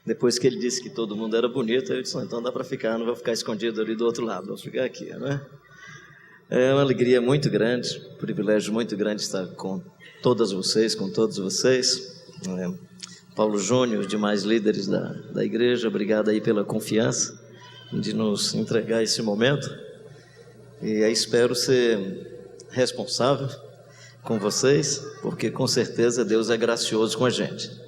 Depois que ele disse que todo mundo era bonito, eu disse, então dá para ficar, não vou ficar escondido ali do outro lado, vou ficar aqui, né? É uma alegria muito grande, um privilégio muito grande estar com todas vocês, com todos vocês. Paulo Júnior, os demais líderes da igreja, obrigado aí pela confiança de nos entregar esse momento. E aí espero ser responsável com vocês, porque com certeza Deus é gracioso com a gente.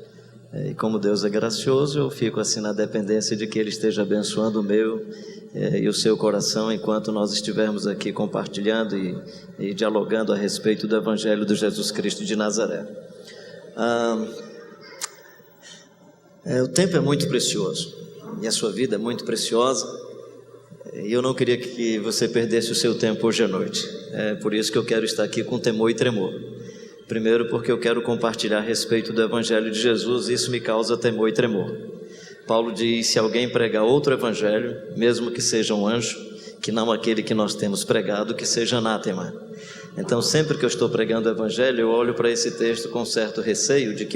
E como Deus é gracioso, eu fico assim na dependência de que Ele esteja abençoando o meu e o seu coração enquanto nós estivermos aqui compartilhando e dialogando a respeito do Evangelho de Jesus Cristo de Nazaré. O tempo é muito precioso e a sua vida é muito preciosa, e eu não queria que você perdesse o seu tempo hoje à noite. É por isso que eu quero estar aqui com temor e tremor. Primeiro porque eu quero compartilhar a respeito do Evangelho de Jesus, e isso me causa temor e tremor. Paulo diz, se alguém pregar outro Evangelho, mesmo que seja um anjo, que não aquele que nós temos pregado, que seja anátema. Então sempre que eu estou pregando o Evangelho, eu olho para esse texto com certo receio de que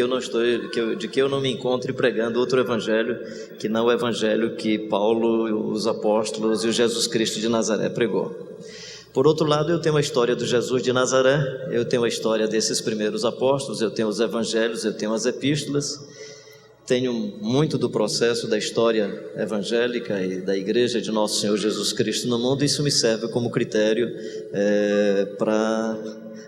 eu não me encontre pregando outro Evangelho, que não o Evangelho que Paulo, os apóstolos e o Jesus Cristo de Nazaré pregou. Por outro lado, eu tenho a história do Jesus de Nazaré, eu tenho a história desses primeiros apóstolos, eu tenho os evangelhos, eu tenho as epístolas, tenho muito do processo da história evangélica e da igreja de Nosso Senhor Jesus Cristo no mundo. Isso me serve como critério para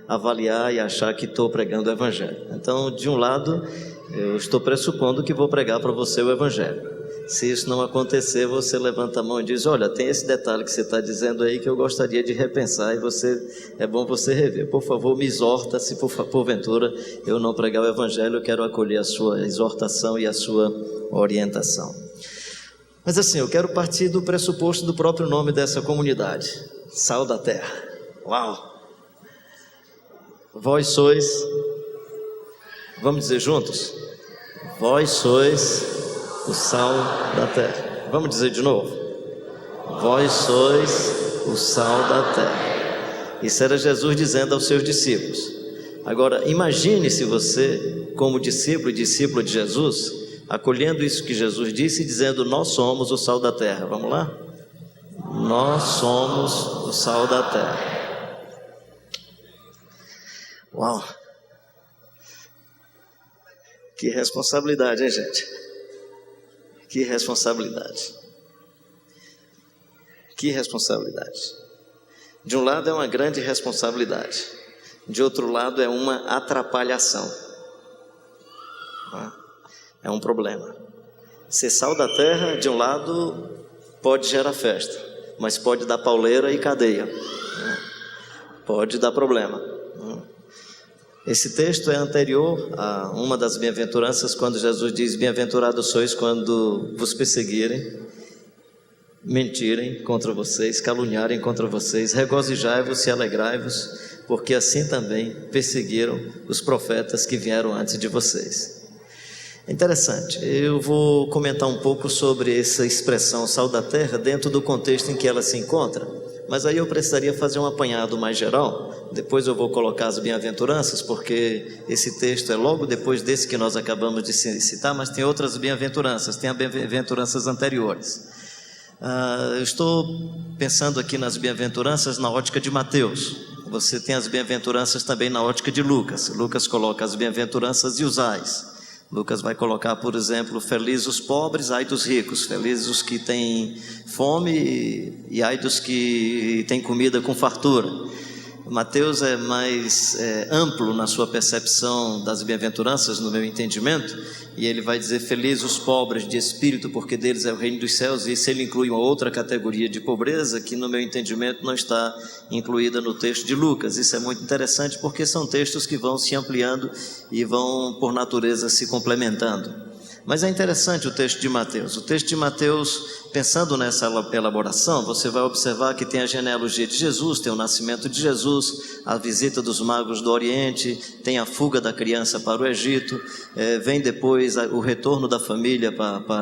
avaliar e achar que estou pregando o Evangelho. Então, de um lado, eu estou pressupondo que vou pregar para você o Evangelho. Se isso não acontecer, você levanta a mão e diz, olha, tem esse detalhe que você está dizendo aí que eu gostaria de repensar, e é bom você rever. Por favor, me exorta, se porventura eu não pregar o Evangelho, eu quero acolher a sua exortação e a sua orientação. Mas assim, eu quero partir do pressuposto do próprio nome dessa comunidade, Sal da Terra. Uau! Vós sois, vamos dizer juntos? Vós sois o sal da terra. Vamos dizer de novo? Vós sois o sal da terra. Isso era Jesus dizendo aos seus discípulos. Agora, imagine se você, como discípulo e discípula de Jesus, acolhendo isso que Jesus disse e dizendo, nós somos o sal da terra. Vamos lá? Nós somos o sal da terra. Uau! Que responsabilidade, hein, gente? Que responsabilidade. Que responsabilidade. De um lado é uma grande responsabilidade, de outro lado é uma atrapalhação. É um problema. Ser sal da terra, de um lado, pode gerar festa, mas pode dar pauleira e cadeia. Pode dar problema. Esse texto é anterior a uma das bem-aventuranças, quando Jesus diz, bem-aventurados sois quando vos perseguirem, mentirem contra vocês, caluniarem contra vocês, regozijai-vos e alegrai-vos, porque assim também perseguiram os profetas que vieram antes de vocês. Interessante, eu vou comentar um pouco sobre essa expressão sal da terra dentro do contexto em que ela se encontra, mas aí eu precisaria fazer um apanhado mais geral. Depois eu vou colocar as bem-aventuranças, porque esse texto é logo depois desse que nós acabamos de citar, mas tem outras bem-aventuranças, tem as bem-aventuranças anteriores. Eu estou pensando aqui nas bem-aventuranças na ótica de Mateus. Você tem as bem-aventuranças também na ótica de Lucas. Lucas coloca as bem-aventuranças e os ais. Lucas vai colocar, por exemplo, felizes os pobres, ai dos ricos, felizes os que têm fome e ai dos que têm comida com fartura. Mateus é mais amplo na sua percepção das bem-aventuranças, no meu entendimento, e ele vai dizer felizes os pobres de espírito, porque deles é o reino dos céus, e isso ele inclui uma outra categoria de pobreza que no meu entendimento não está incluída no texto de Lucas. Isso é muito interessante porque são textos que vão se ampliando e vão por natureza se complementando. Mas é interessante o texto de Mateus. O texto de Mateus, pensando nessa elaboração, você vai observar que tem a genealogia de Jesus, tem o nascimento de Jesus, a visita dos magos do Oriente, tem a fuga da criança para o Egito, vem depois o retorno da família para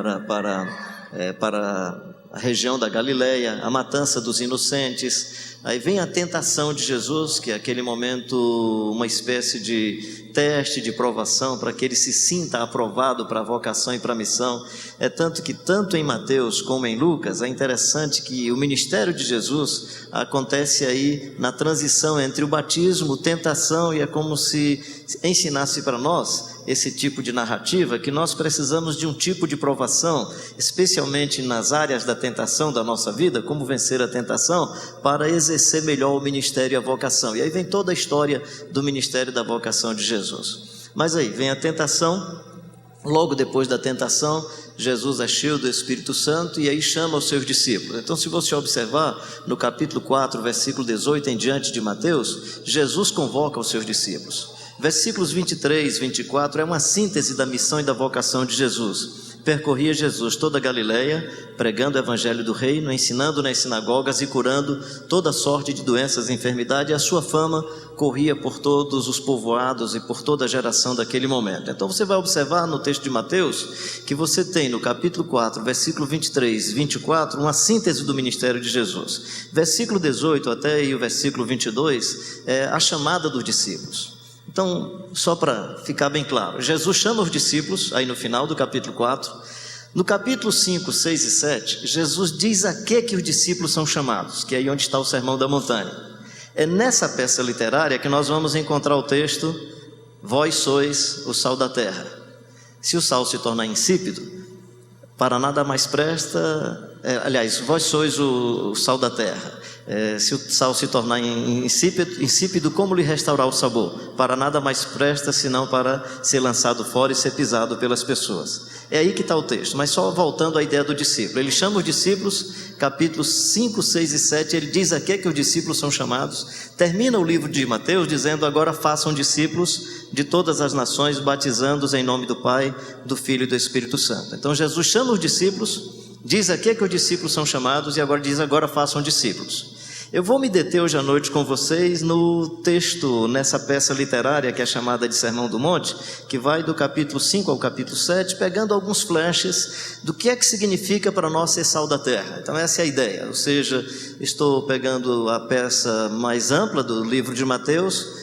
a região da Galileia, a matança dos inocentes. Aí vem a tentação de Jesus, que é aquele momento, uma espécie de teste, de provação, para que ele se sinta aprovado para a vocação e para a missão. É tanto que, tanto em Mateus como em Lucas, é interessante que o ministério de Jesus acontece aí na transição entre o batismo, tentação, e é como se ensinasse para nós esse tipo de narrativa, que nós precisamos de um tipo de provação, especialmente nas áreas da tentação da nossa vida, como vencer a tentação, para exercer melhor o ministério e a vocação. E aí vem toda a história do ministério da vocação de Jesus. Mas aí vem a tentação. Logo depois da tentação, Jesus é cheio do Espírito Santo e aí chama os seus discípulos. Então, se você observar no capítulo 4, versículo 18 em diante de Mateus, Jesus convoca os seus discípulos. Versículos 23, 24 é uma síntese da missão e da vocação de Jesus. Percorria Jesus toda a Galileia, pregando o evangelho do reino, ensinando nas sinagogas e curando toda sorte de doenças e enfermidade, e a sua fama corria por todos os povoados e por toda a geração daquele momento. Então você vai observar no texto de Mateus, que você tem no capítulo 4, versículo 23 e 24, uma síntese do ministério de Jesus. Versículo 18 até aí o versículo 22 é a chamada dos discípulos. Então, só para ficar bem claro, Jesus chama os discípulos, aí no final do capítulo 4, no capítulo 5, 6 e 7, Jesus diz a que os discípulos são chamados, que é aí onde está o Sermão da Montanha. É nessa peça literária que nós vamos encontrar o texto: vós sois o sal da terra. Se o sal se tornar insípido, para nada mais presta, vós sois o sal da terra. Se o sal se tornar insípido, como lhe restaurar o sabor? Para nada mais presta, senão para ser lançado fora e ser pisado pelas pessoas. É aí que está o texto, mas só voltando à ideia do discípulo. Ele chama os discípulos, capítulos 5, 6 e 7, ele diz a que os discípulos são chamados. Termina o livro de Mateus dizendo: agora façam discípulos de todas as nações, batizando-os em nome do Pai, do Filho e do Espírito Santo. Então Jesus chama os discípulos, diz a que os discípulos são chamados, e agora diz: agora façam discípulos. Eu vou me deter hoje à noite com vocês no texto, nessa peça literária que é chamada de Sermão do Monte, que vai do capítulo 5 ao capítulo 7, pegando alguns flashes do que é que significa para nós ser sal da terra. Então essa é a ideia, ou seja, estou pegando a peça mais ampla do livro de Mateus,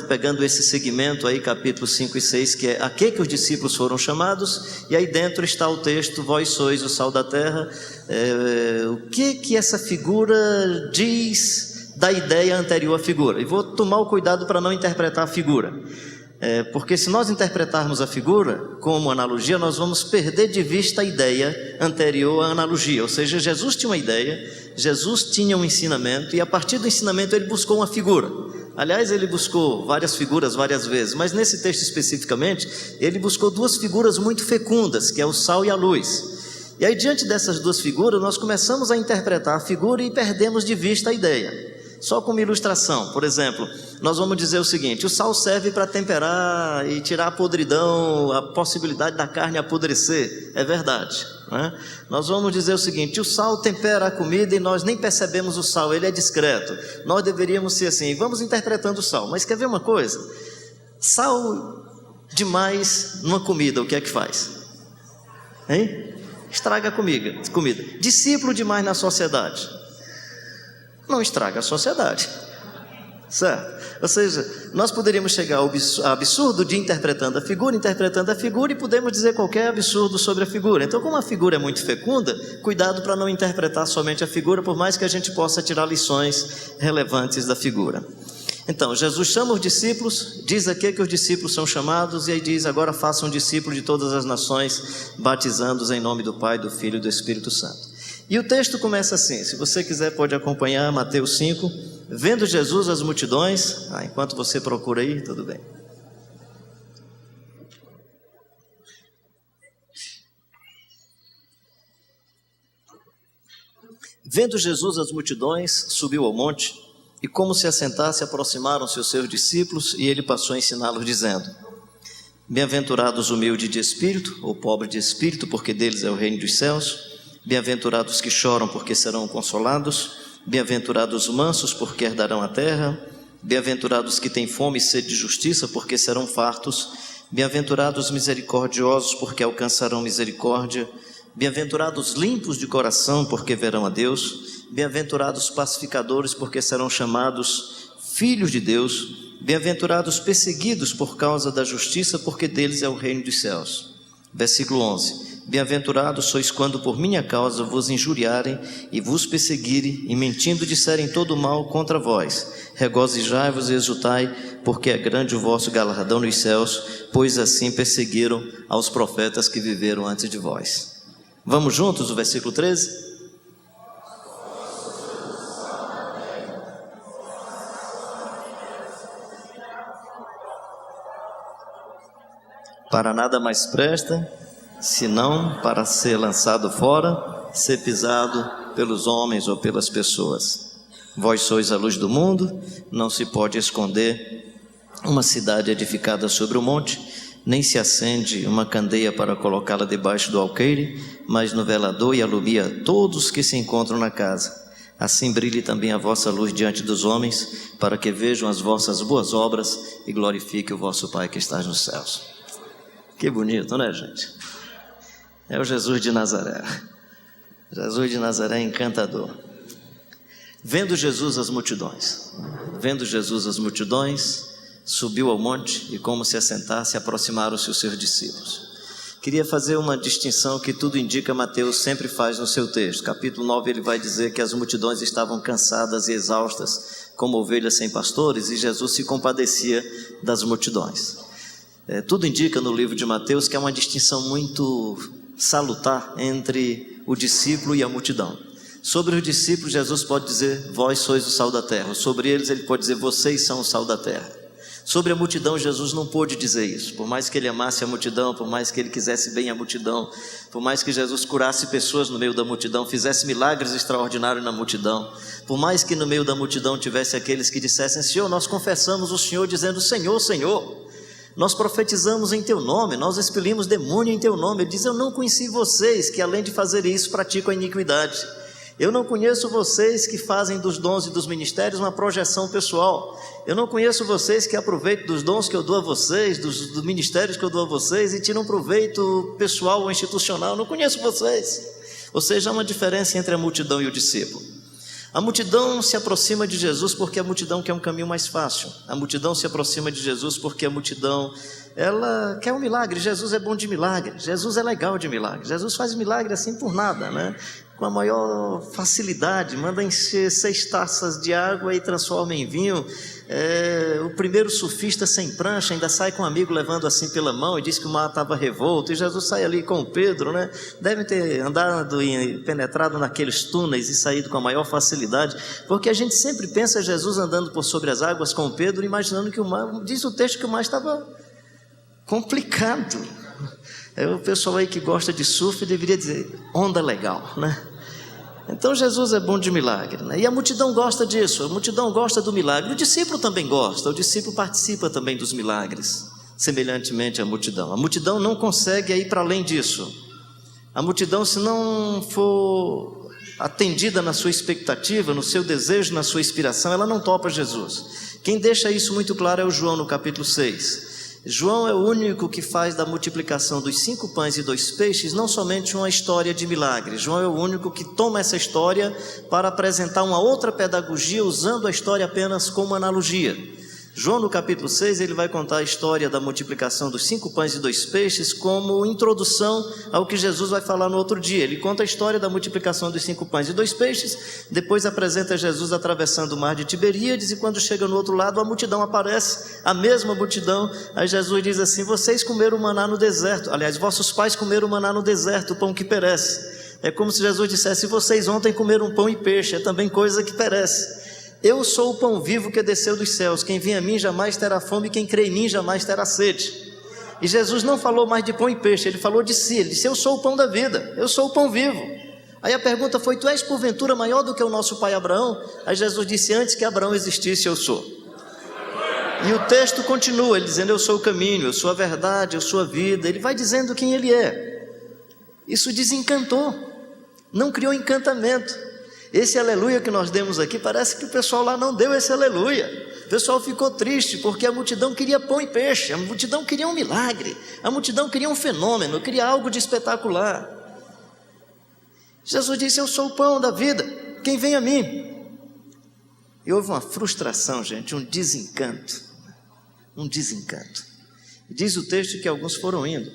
pegando esse segmento aí, capítulo 5 e 6, que é a que os discípulos foram chamados, e aí dentro está o texto: vós sois o sal da terra. O que essa figura diz da ideia anterior à figura? E vou tomar o cuidado para não interpretar a figura, porque se nós interpretarmos a figura como analogia, nós vamos perder de vista a ideia anterior à analogia. Ou seja, Jesus tinha uma ideia, Jesus tinha um ensinamento, e a partir do ensinamento ele buscou uma figura. Aliás, ele buscou várias figuras várias vezes, mas nesse texto especificamente, ele buscou duas figuras muito fecundas, que é o sal e a luz. E aí, diante dessas duas figuras, nós começamos a interpretar a figura e perdemos de vista a ideia. Só como ilustração, por exemplo, nós vamos dizer o seguinte: o sal serve para temperar e tirar a podridão, a possibilidade da carne apodrecer. É verdade, né? Nós vamos dizer o seguinte: o sal tempera a comida e nós nem percebemos o sal, ele é discreto. Nós deveríamos ser assim. Vamos interpretando o sal. Mas quer ver uma coisa? Sal demais numa comida, o que é que faz? Hein? Estraga a comida. Discípulo demais na sociedade, não estraga a sociedade, certo? Ou seja, nós poderíamos chegar ao absurdo de interpretando a figura, e podemos dizer qualquer absurdo sobre a figura. Então, como a figura é muito fecunda, cuidado para não interpretar somente a figura, por mais que a gente possa tirar lições relevantes da figura. Então, Jesus chama os discípulos, diz aqui que os discípulos são chamados, e aí diz: agora façam discípulos de todas as nações, batizando-os em nome do Pai, do Filho e do Espírito Santo. E o texto começa assim, se você quiser pode acompanhar, Mateus 5, vendo Jesus as multidões, enquanto você procura aí, tudo bem. Vendo Jesus as multidões, subiu ao monte, e como se assentasse, aproximaram-se os seus discípulos, e ele passou a ensiná-los, dizendo: bem-aventurados os humildes de espírito, ou pobres de espírito, porque deles é o reino dos céus. Bem-aventurados os que choram, porque serão consolados. Bem-aventurados os mansos, porque herdarão a terra. Bem-aventurados os que têm fome e sede de justiça, porque serão fartos. Bem-aventurados os misericordiosos, porque alcançarão misericórdia. Bem-aventurados limpos de coração, porque verão a Deus. Bem-aventurados pacificadores, porque serão chamados filhos de Deus. Bem-aventurados perseguidos por causa da justiça, porque deles é o reino dos céus. Versículo 11. Bem-aventurados sois quando por minha causa vos injuriarem e vos perseguirem, e mentindo disserem todo mal contra vós. Regozijai-vos e exultai, porque é grande o vosso galardão nos céus, pois assim perseguiram aos profetas que viveram antes de vós. Vamos juntos, o versículo 13? Para nada mais presta, senão para ser lançado fora, ser pisado pelos homens ou pelas pessoas. Vós sois a luz do mundo, não se pode esconder uma cidade edificada sobre o monte, nem se acende uma candeia para colocá-la debaixo do alqueire, mas no velador e alumia todos que se encontram na casa. Assim brilhe também a vossa luz diante dos homens, para que vejam as vossas boas obras e glorifiquem o vosso Pai que está nos céus. Que bonito, né, gente? É o Jesus de Nazaré. Jesus de Nazaré é encantador. Vendo Jesus as multidões, subiu ao monte e, como se assentasse, aproximaram-se os seus discípulos. Queria fazer uma distinção que tudo indica Mateus sempre faz no seu texto. Capítulo 9 ele vai dizer que as multidões estavam cansadas e exaustas, como ovelhas sem pastores, e Jesus se compadecia das multidões. Tudo indica no livro de Mateus que há uma distinção muito salutar entre o discípulo e a multidão. Sobre os discípulos, Jesus pode dizer: vós sois o sal da terra. Sobre eles, ele pode dizer: vocês são o sal da terra. Sobre a multidão, Jesus não pôde dizer isso. Por mais que ele amasse a multidão, por mais que ele quisesse bem a multidão, por mais que Jesus curasse pessoas no meio da multidão, fizesse milagres extraordinários na multidão, por mais que no meio da multidão tivesse aqueles que dissessem: Senhor, nós confessamos o Senhor, dizendo: Senhor, Senhor, nós profetizamos em teu nome, nós expelimos demônio em teu nome. Ele diz: eu não conheci vocês que além de fazer isso praticam a iniquidade. Eu não conheço vocês que fazem dos dons e dos ministérios uma projeção pessoal. Eu não conheço vocês que aproveitam dos dons que eu dou a vocês, dos ministérios que eu dou a vocês e tiram proveito pessoal ou institucional. Eu não conheço vocês. Ou seja, há uma diferença entre a multidão e o discípulo. A multidão se aproxima de Jesus porque a multidão quer um caminho mais fácil. A multidão se aproxima de Jesus porque a multidão, ela quer um milagre. Jesus é bom de milagre, Jesus é legal de milagre. Jesus faz milagre assim por nada, né? Com a maior facilidade, manda encher 6 taças de água e transforma em vinho. O primeiro surfista sem prancha ainda sai com um amigo levando assim pela mão e diz que o mar estava revolto, e Jesus sai ali com o Pedro, né? Devem ter andado e penetrado naqueles túneis e saído com a maior facilidade, porque a gente sempre pensa Jesus andando por sobre as águas com o Pedro, imaginando que o mar, diz o texto que o mar estava complicado. O pessoal aí que gosta de surf deveria dizer onda legal, né? Então Jesus é bom de milagre, né? E a multidão gosta disso, a multidão gosta do milagre. O discípulo também gosta, o discípulo participa também dos milagres, semelhantemente à multidão. A multidão não consegue ir para além disso. A multidão, se não for atendida na sua expectativa, no seu desejo, na sua inspiração, ela não topa Jesus. Quem deixa isso muito claro é o João no capítulo 6. João é o único que faz da multiplicação dos 5 pães e 2 peixes não somente uma história de milagre. João é o único que toma essa história para apresentar uma outra pedagogia, usando a história apenas como analogia. João no capítulo 6, ele vai contar a história da multiplicação dos 5 pães e 2 peixes como introdução ao que Jesus vai falar no outro dia. Ele conta a história da multiplicação dos 5 pães e 2 peixes, depois apresenta Jesus atravessando o mar de Tiberíades, e quando chega no outro lado a multidão aparece, a mesma multidão. Aí Jesus diz assim: vocês comeram maná no deserto, aliás, vossos pais comeram maná no deserto, o pão que perece. É como se Jesus dissesse: vocês ontem comeram pão e peixe, é também coisa que perece. Eu sou o pão vivo que desceu dos céus, quem vem a mim jamais terá fome, quem crê em mim jamais terá sede. E Jesus não falou mais de pão e peixe, ele falou de si, ele disse: eu sou o pão da vida, eu sou o pão vivo. Aí a pergunta foi: tu és porventura maior do que o nosso pai Abraão? Aí Jesus disse: antes que Abraão existisse, eu sou. E o texto continua, ele dizendo: eu sou o caminho, eu sou a verdade, eu sou a vida. Ele vai dizendo quem ele é. Isso desencantou, não criou encantamento. Esse aleluia que nós demos aqui, parece que o pessoal lá não deu esse aleluia. O pessoal ficou triste, porque a multidão queria pão e peixe, a multidão queria um milagre, a multidão queria um fenômeno, queria algo de espetacular. Jesus disse: eu sou o pão da vida, quem vem a mim. E houve uma frustração, gente, um desencanto. Diz o texto que alguns foram indo,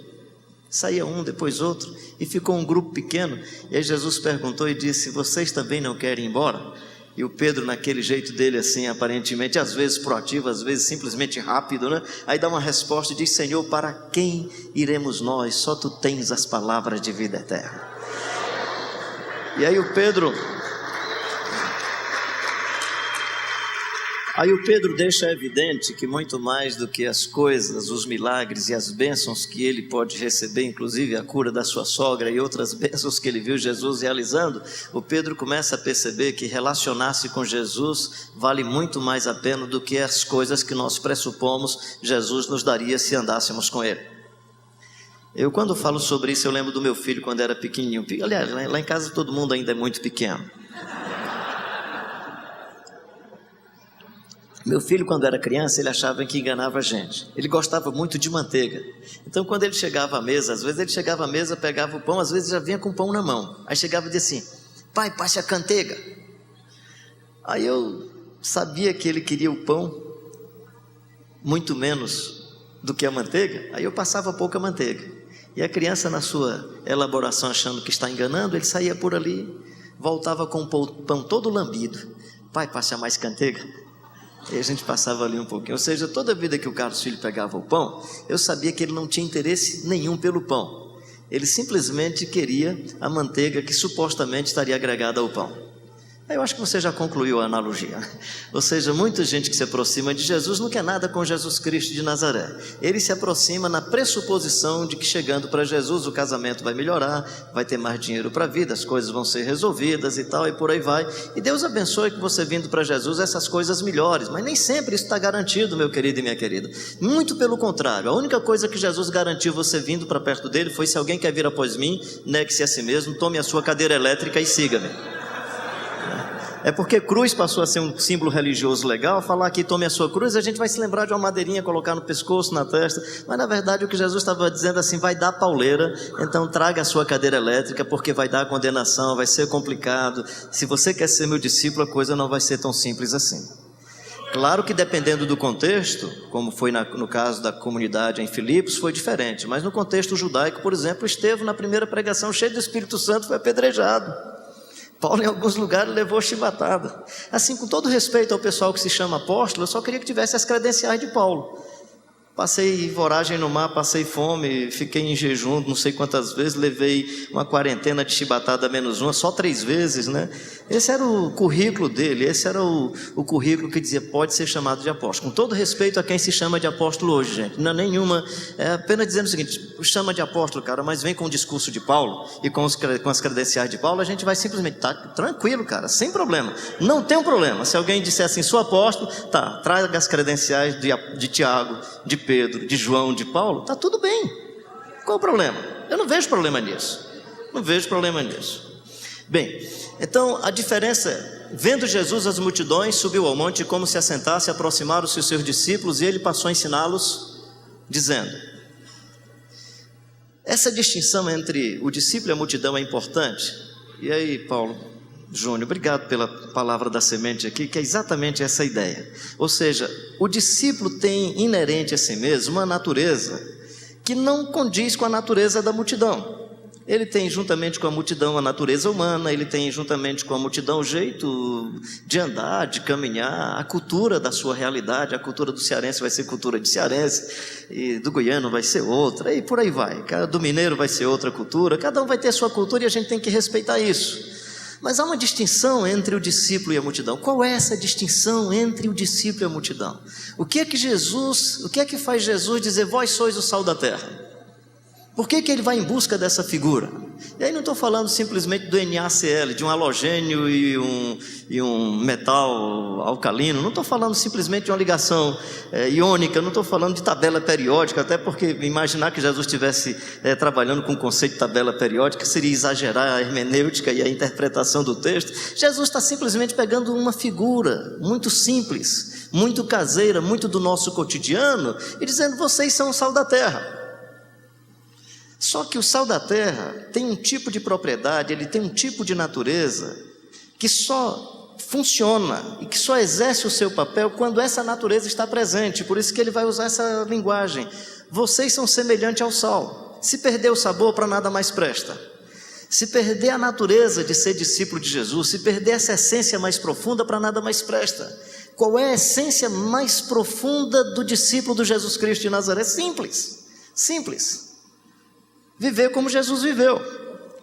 saía um, depois outro, e ficou um grupo pequeno. E aí Jesus perguntou e disse: vocês também não querem ir embora? E o Pedro, naquele jeito dele assim, aparentemente, às vezes proativo, às vezes simplesmente rápido, né? Aí dá uma resposta e diz: Senhor, para quem iremos nós? Só tu tens as palavras de vida eterna. E aí o Pedro deixa evidente que muito mais do que as coisas, os milagres e as bênçãos que ele pode receber, inclusive a cura da sua sogra e outras bênçãos que ele viu Jesus realizando, o Pedro começa a perceber que relacionar-se com Jesus vale muito mais a pena do que as coisas que nós pressupomos Jesus nos daria se andássemos com ele. Eu, quando falo sobre isso, eu lembro do meu filho quando era pequenininho. Aliás, lá em casa todo mundo ainda é muito pequeno. Meu filho, quando era criança, ele achava que enganava a gente. Ele gostava muito de manteiga. Então, quando ele chegava à mesa, às vezes ele chegava à mesa, pegava o pão, às vezes já vinha com o pão na mão. Aí chegava e dizia assim: pai, passe a canteiga. Aí eu sabia que ele queria o pão muito menos do que a manteiga. Aí eu passava pouca manteiga. E a criança, na sua elaboração, achando que está enganando, ele saía por ali, voltava com o pão todo lambido. Pai, passe a mais canteiga. E a gente passava ali um pouquinho. Ou seja, toda vida que o Carlos Filho pegava o pão, eu sabia que ele não tinha interesse nenhum pelo pão. Ele simplesmente queria a manteiga que supostamente estaria agregada ao pão. Eu acho que você já concluiu a analogia. Ou seja, muita gente que se aproxima de Jesus não quer nada com Jesus Cristo de Nazaré. Ele se aproxima na pressuposição de que chegando para Jesus o casamento vai melhorar, vai ter mais dinheiro para a vida, as coisas vão ser resolvidas e tal, e por aí vai. E Deus abençoe que você vindo para Jesus essas coisas melhores, mas nem sempre isso está garantido, meu querido e minha querida. Muito pelo contrário, a única coisa que Jesus garantiu você vindo para perto dele foi: se alguém quer vir após mim, negue-se a si mesmo, tome a sua cadeira elétrica e siga-me. É porque cruz passou a ser um símbolo religioso legal. Falar aqui, tome a sua cruz, a gente vai se lembrar de uma madeirinha, colocar no pescoço, na testa. Mas na verdade o que Jesus estava dizendo assim: vai dar pauleira, então traga a sua cadeira elétrica, porque vai dar condenação, vai ser complicado. Se você quer ser meu discípulo, a coisa não vai ser tão simples assim. Claro que dependendo do contexto, como foi no caso da comunidade em Filipos, foi diferente. Mas no contexto judaico, por exemplo, Estevão, na primeira pregação, cheio do Espírito Santo, foi apedrejado. Paulo, em alguns lugares, levou chibatada. Assim, com todo respeito ao pessoal que se chama apóstolo, eu só queria que tivesse as credenciais de Paulo. Passei voragem no mar, passei fome, fiquei em jejum não sei quantas vezes, levei uma quarentena de chibatada menos uma, só 3 vezes, né? Esse era o currículo dele, esse era o currículo que dizia: pode ser chamado de apóstolo. Com todo respeito a quem se chama de apóstolo hoje, gente, não é nenhuma, é apenas dizendo o seguinte: chama de apóstolo, cara, mas vem com o discurso de Paulo e com as credenciais de Paulo, a gente vai simplesmente, tá tranquilo, cara, sem problema, não tem um problema. Se alguém disser assim: sou apóstolo, tá, traga as credenciais de Tiago, de Pedro, de João, de Paulo, está tudo bem. Qual o problema? Eu não vejo problema nisso. Bem, então a diferença é: vendo Jesus as multidões, subiu ao monte, e como se assentasse, aproximaram-se os seus discípulos, e ele passou a ensiná-los, dizendo. Essa distinção entre o discípulo e a multidão é importante. E aí, Paulo Júnior, obrigado pela palavra da semente aqui, que é exatamente essa ideia. Ou seja, o discípulo tem inerente a si mesmo uma natureza que não condiz com a natureza da multidão. Ele tem juntamente com a multidão a natureza humana, ele tem juntamente com a multidão o jeito de andar, de caminhar, a cultura da sua realidade. A cultura do cearense vai ser cultura de cearense, e do goiano vai ser outra, e por aí vai. Do mineiro vai ser outra cultura, cada um vai ter a sua cultura e a gente tem que respeitar isso. Mas há uma distinção entre o discípulo e a multidão. Qual é essa distinção entre o discípulo e a multidão? O que é que faz Jesus dizer: vós sois o sal da terra? Por que ele vai em busca dessa figura? E aí não estou falando simplesmente do NaCl, de um halogênio e um metal alcalino. Não estou falando simplesmente de uma ligação iônica. Não estou falando de tabela periódica, até porque imaginar que Jesus estivesse trabalhando com o conceito de tabela periódica seria exagerar a hermenêutica e a interpretação do texto. Jesus está simplesmente pegando uma figura muito simples, muito caseira, muito do nosso cotidiano, e dizendo: vocês são o sal da terra. Só que o sal da terra tem um tipo de propriedade, ele tem um tipo de natureza que só funciona e que só exerce o seu papel quando essa natureza está presente. Por isso que ele vai usar essa linguagem. Vocês são semelhantes ao sal. Se perder o sabor, para nada mais presta. Se perder a natureza de ser discípulo de Jesus, se perder essa essência mais profunda, para nada mais presta. Qual é a essência mais profunda do discípulo do Jesus Cristo de Nazaré? Simples, simples. Viver como Jesus viveu,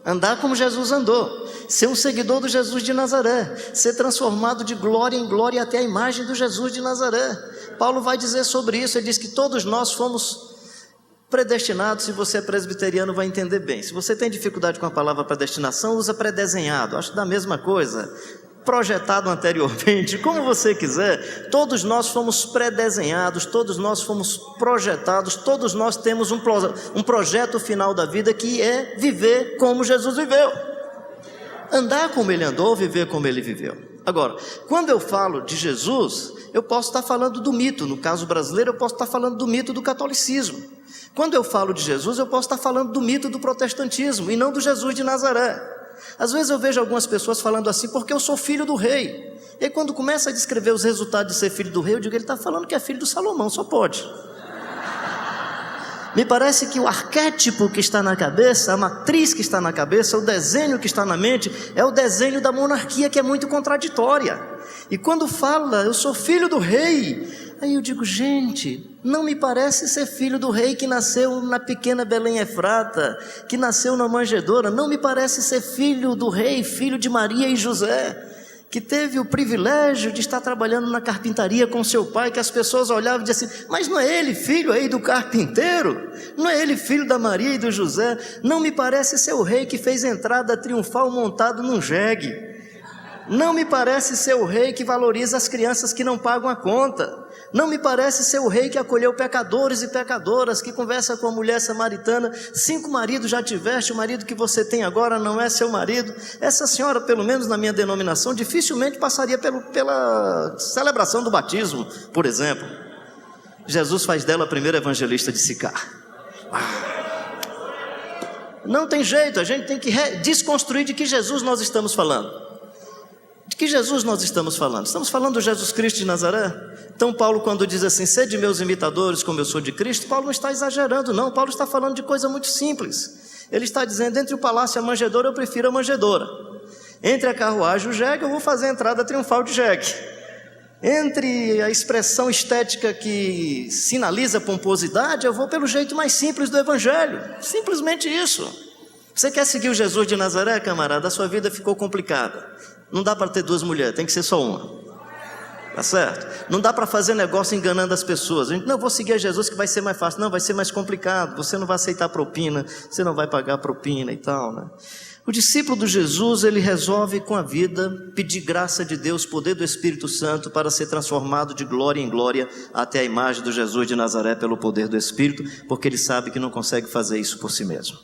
andar como Jesus andou, ser um seguidor do Jesus de Nazaré, ser transformado de glória em glória até a imagem do Jesus de Nazaré. Paulo vai dizer sobre isso, ele diz que todos nós fomos predestinados. Se você é presbiteriano, vai entender bem. Se você tem dificuldade com a palavra predestinação, usa predesenhado, acho que dá a mesma coisa. Projetado anteriormente, como você quiser. Todos nós fomos predesenhados, todos nós fomos projetados, todos nós temos um projeto final da vida, que é viver como Jesus viveu, andar como ele andou, viver como ele viveu. Agora, quando eu falo de Jesus, eu posso estar falando do mito. No caso brasileiro, eu posso estar falando do mito do catolicismo. Quando eu falo de Jesus, eu posso estar falando do mito do protestantismo, e não do Jesus de Nazaré. Às vezes eu vejo algumas pessoas falando assim, porque eu sou filho do rei. E aí, quando começa a descrever os resultados de ser filho do rei, eu digo, ele está falando que é filho do Salomão, só pode. Me parece que o arquétipo que está na cabeça, a matriz que está na cabeça, o desenho que está na mente, é o desenho da monarquia, que é muito contraditória. E quando fala, eu sou filho do rei, aí eu digo, gente, não me parece ser filho do rei que nasceu na pequena Belém Efrata, que nasceu na manjedoura. Não me parece ser filho do rei, filho de Maria e José, que teve o privilégio de estar trabalhando na carpintaria com seu pai, que as pessoas olhavam e diziam assim, mas não é ele filho aí do carpinteiro? Não é ele filho da Maria e do José? Não me parece ser o rei que fez entrada triunfal montado num jegue. Não me parece ser o rei que valoriza as crianças que não pagam a conta. Não me parece ser o rei que acolheu pecadores e pecadoras, que conversa com a mulher samaritana. 5 maridos já tiveste, o marido que você tem agora não é seu marido. Essa senhora, pelo menos na minha denominação, dificilmente passaria pela celebração do batismo, por exemplo. Jesus faz dela a primeira evangelista de Sicar. Não tem jeito, a gente tem que desconstruir de que Jesus nós estamos falando. De que Jesus nós estamos falando? Estamos falando do Jesus Cristo de Nazaré? Então Paulo, quando diz assim, sede meus imitadores como eu sou de Cristo, Paulo não está exagerando, não. Paulo está falando de coisa muito simples. Ele está dizendo, entre o palácio e a manjedoura, eu prefiro a manjedoura. Entre a carruagem e o jegue, eu vou fazer a entrada triunfal de jegue. Entre a expressão estética que sinaliza pomposidade, eu vou pelo jeito mais simples do evangelho. Simplesmente isso. Você quer seguir o Jesus de Nazaré, camarada? A sua vida ficou complicada. Não dá para ter 2 mulheres, tem que ser só uma. Tá certo? Não dá para fazer negócio enganando as pessoas. A gente, não, vou seguir a Jesus que vai ser mais fácil. Não, vai ser mais complicado. Você não vai aceitar propina, você não vai pagar propina e tal, né? O discípulo de Jesus, ele resolve com a vida pedir graça de Deus, poder do Espírito Santo, para ser transformado de glória em glória até a imagem do Jesus de Nazaré pelo poder do Espírito, porque ele sabe que não consegue fazer isso por si mesmo.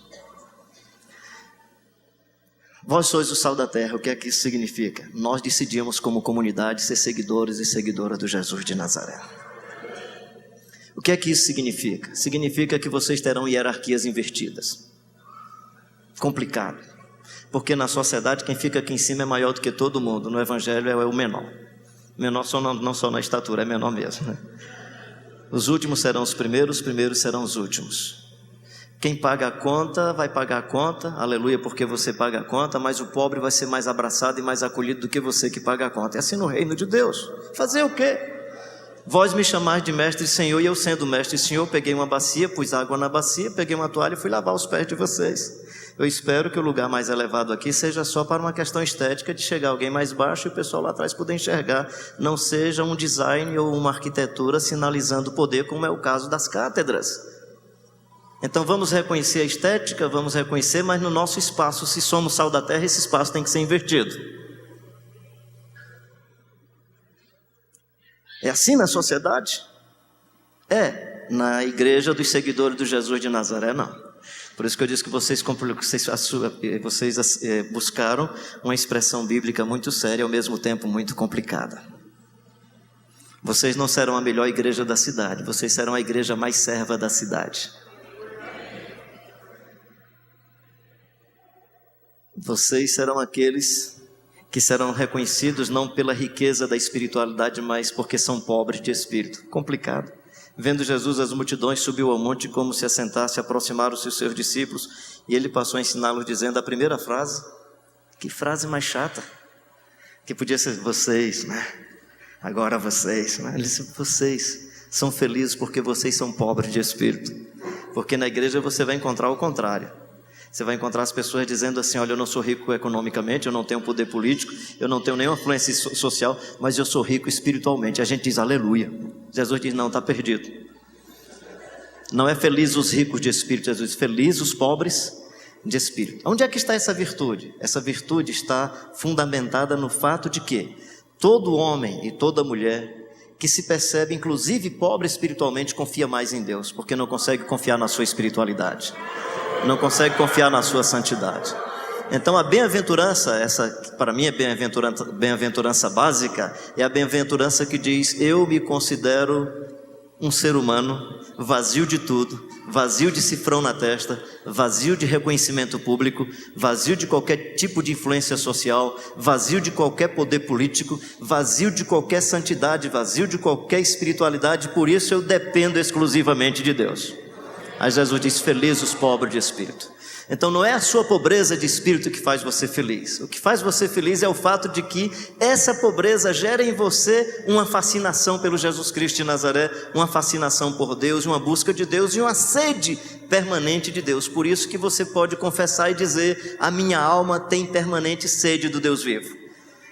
Vós sois o sal da terra. O que é que isso significa? Nós decidimos como comunidade ser seguidores e seguidoras do Jesus de Nazaré. O que é que isso significa? Significa que vocês terão hierarquias invertidas. Complicado. Porque na sociedade quem fica aqui em cima é maior do que todo mundo. No evangelho é o menor. Menor não só na estatura, é menor mesmo, né? Os últimos serão os primeiros serão os últimos. Quem paga a conta vai pagar a conta, aleluia, porque você paga a conta, mas o pobre vai ser mais abraçado e mais acolhido do que você que paga a conta. É assim no reino de Deus. Fazer o quê? Vós me chamais de mestre e senhor, e eu sendo mestre e senhor, peguei uma bacia, pus água na bacia, peguei uma toalha e fui lavar os pés de vocês. Eu espero que o lugar mais elevado aqui seja só para uma questão estética, de chegar alguém mais baixo e o pessoal lá atrás poder enxergar, não seja um design ou uma arquitetura sinalizando poder, como é o caso das cátedras. Então vamos reconhecer a estética, vamos reconhecer, mas no nosso espaço, se somos sal da terra, esse espaço tem que ser invertido. É assim na sociedade? É. Na igreja dos seguidores do Jesus de Nazaré, não. Por isso que eu disse que vocês buscaram uma expressão bíblica muito séria, ao mesmo tempo muito complicada. Vocês não serão a melhor igreja da cidade, vocês serão a igreja mais serva da cidade. Vocês serão aqueles que serão reconhecidos não pela riqueza da espiritualidade, mas porque são pobres de espírito. Complicado. Vendo Jesus, as multidões subiu ao monte como se assentasse, aproximaram-se os seus discípulos, e ele passou a ensiná-los dizendo a primeira frase. Que frase mais chata, que podia ser vocês, né? Agora vocês, né? Ele disse, vocês são felizes porque vocês são pobres de espírito, porque na igreja você vai encontrar o contrário. Você vai encontrar as pessoas dizendo assim, olha, eu não sou rico economicamente, eu não tenho poder político, eu não tenho nenhuma influência social, mas eu sou rico espiritualmente. A gente diz, aleluia. Jesus diz, não, está perdido. Não é feliz os ricos de espírito, Jesus diz, feliz os pobres de espírito. Onde é que está essa virtude? Essa virtude está fundamentada no fato de que todo homem e toda mulher que se percebe, inclusive pobre espiritualmente, confia mais em Deus, porque não consegue confiar na sua espiritualidade, não consegue confiar na sua santidade. Então a bem-aventurança, essa para mim é bem-aventurança básica, é a bem-aventurança que diz, eu me considero um ser humano vazio de tudo, vazio de cifrão na testa, vazio de reconhecimento público, vazio de qualquer tipo de influência social, vazio de qualquer poder político, vazio de qualquer santidade, vazio de qualquer espiritualidade, por isso eu dependo exclusivamente de Deus. Aí Jesus diz, feliz os pobres de espírito. Então não é a sua pobreza de espírito que faz você feliz. O que faz você feliz é o fato de que essa pobreza gera em você uma fascinação pelo Jesus Cristo de Nazaré, uma fascinação por Deus, uma busca de Deus e uma sede permanente de Deus. Por isso que você pode confessar e dizer, a minha alma tem permanente sede do Deus vivo.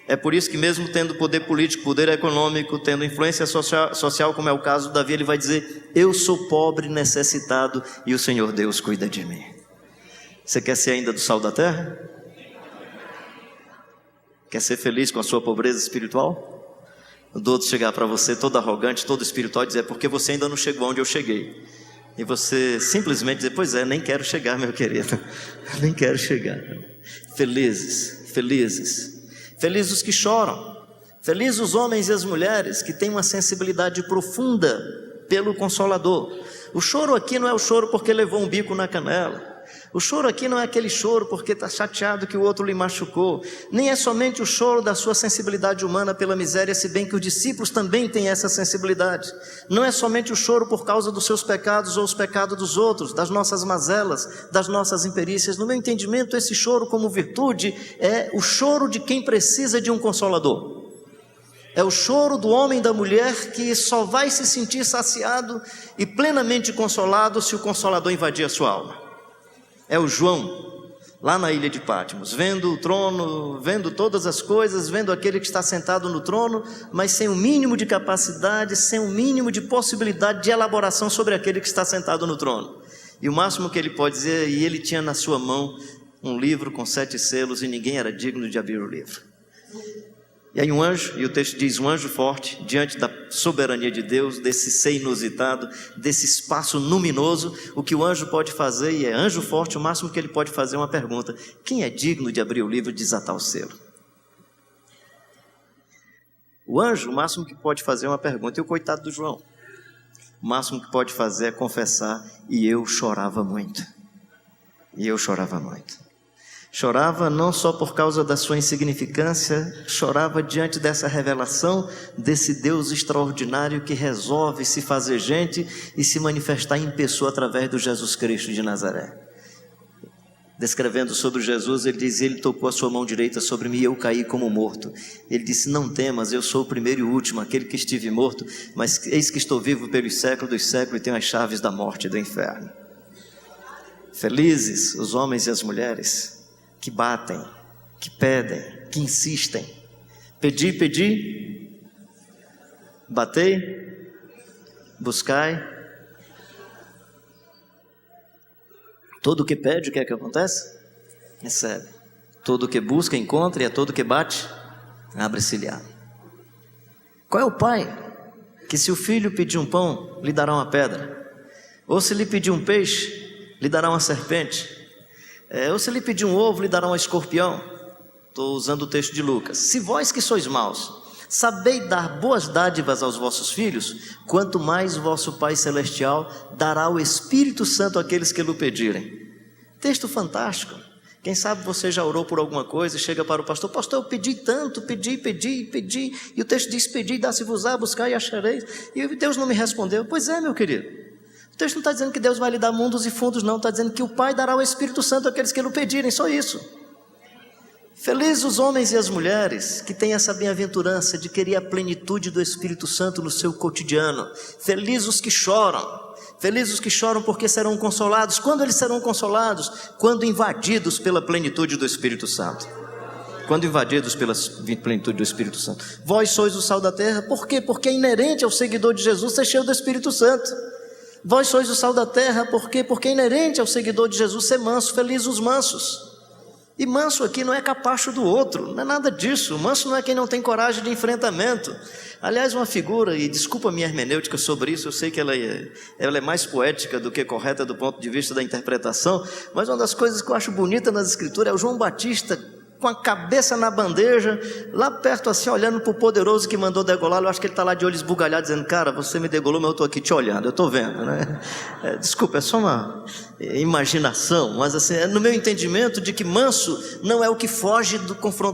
É por isso que mesmo tendo poder político, poder econômico, tendo influência social, como é o caso de Davi, ele vai dizer, eu sou pobre, necessitado e o Senhor Deus cuida de mim. Você quer ser ainda do sal da terra? Quer ser feliz com a sua pobreza espiritual? O outro chegar para você todo arrogante, todo espiritual e dizer, porque você ainda não chegou onde eu cheguei. E você simplesmente dizer, pois é, nem quero chegar, meu querido. Nem quero chegar. Felizes, felizes. Felizes os que choram. Felizes os homens e as mulheres que têm uma sensibilidade profunda pelo Consolador. O choro aqui não é o choro porque levou um bico na canela. O choro aqui não é aquele choro porque está chateado que o outro lhe machucou, nem é somente o choro da sua sensibilidade humana pela miséria, se bem que os discípulos também têm essa sensibilidade. Não é somente o choro por causa dos seus pecados ou os pecados dos outros, das nossas mazelas, das nossas imperícias. No meu entendimento, esse choro como virtude é o choro de quem precisa de um consolador. É o choro do homem e da mulher que só vai se sentir saciado e plenamente consolado se o Consolador invadir a sua alma. É o João, lá na ilha de Patmos, vendo o trono, vendo todas as coisas, vendo aquele que está sentado no trono, mas sem o mínimo de capacidade, sem o mínimo de possibilidade de elaboração sobre aquele que está sentado no trono. E o máximo que ele pode dizer, e ele tinha na sua mão um livro com 7 selos e ninguém era digno de abrir o livro. E aí um anjo, e o texto diz, um anjo forte, diante da soberania de Deus, desse ser inusitado, desse espaço luminoso, o que o anjo pode fazer, e é anjo forte, o máximo que ele pode fazer é uma pergunta, quem é digno de abrir o livro e desatar o selo? O anjo, o máximo que pode fazer é uma pergunta, e o coitado do João, o máximo que pode fazer é confessar, e eu chorava muito, Chorava não só por causa da sua insignificância, chorava diante dessa revelação desse Deus extraordinário que resolve se fazer gente e se manifestar em pessoa através do Jesus Cristo de Nazaré. Descrevendo sobre Jesus, ele diz, ele tocou a sua mão direita sobre mim e eu caí como morto. Ele disse, não temas, eu sou o primeiro e o último, aquele que estive morto, mas eis que estou vivo pelos séculos dos séculos e tenho as chaves da morte e do inferno. Felizes os homens e as mulheres que batem, que pedem, que insistem. Pedi, batei, buscai. Todo o que pede, o que é que acontece? Recebe. Todo o que busca, encontra, e a todo o que bate, abre-se-lhe-á. Qual é o pai que se o filho pedir um pão, lhe dará uma pedra? Ou se lhe pedir um peixe, lhe dará uma serpente? Ou se lhe pedir um ovo, lhe dará um escorpião? Estou usando o texto de Lucas. Se vós que sois maus, sabeis dar boas dádivas aos vossos filhos, quanto mais o vosso Pai Celestial dará o Espírito Santo àqueles que lhe pedirem. Texto fantástico, Quem sabe você já orou por alguma coisa e chega para o pastor: pastor, eu pedi tanto, pedi, e o texto diz: pedi, dá-se-vos-á, buscar e achareis, e Deus não me respondeu. Pois é, meu querido, o texto não está dizendo que Deus vai lhe dar mundos e fundos, não, está dizendo que o Pai dará o Espírito Santo àqueles que lhe pedirem, só isso. Felizes os homens e as mulheres que têm essa bem-aventurança de querer a plenitude do Espírito Santo no seu cotidiano. Felizes os que choram. Felizes os que choram porque serão consolados. Quando eles serão consolados? Quando invadidos pela plenitude do Espírito Santo. Quando invadidos pela plenitude do Espírito Santo. Vós sois o sal da terra. Por quê? Porque é inerente ao seguidor de Jesus ser cheio do Espírito Santo. Vós sois o sal da terra. Por quê? Porque é inerente ao seguidor de Jesus ser manso. Felizes os mansos. E manso aqui não é capacho do outro, não é nada disso. Manso não é quem não tem coragem de enfrentamento. Aliás, uma figura, e desculpa a minha hermenêutica sobre isso, eu sei que ela é mais poética do que correta do ponto de vista da interpretação, mas uma das coisas que eu acho bonita nas escrituras é o João Batista com a cabeça na bandeja, lá perto assim, olhando para o poderoso que mandou degolá-lo. Eu acho que ele está lá de olho esbugalhado, dizendo: cara, você me degolou, mas eu estou aqui te olhando, eu estou vendo, né? Desculpa, é só uma imaginação, mas assim, é no meu entendimento de que manso não é o que foge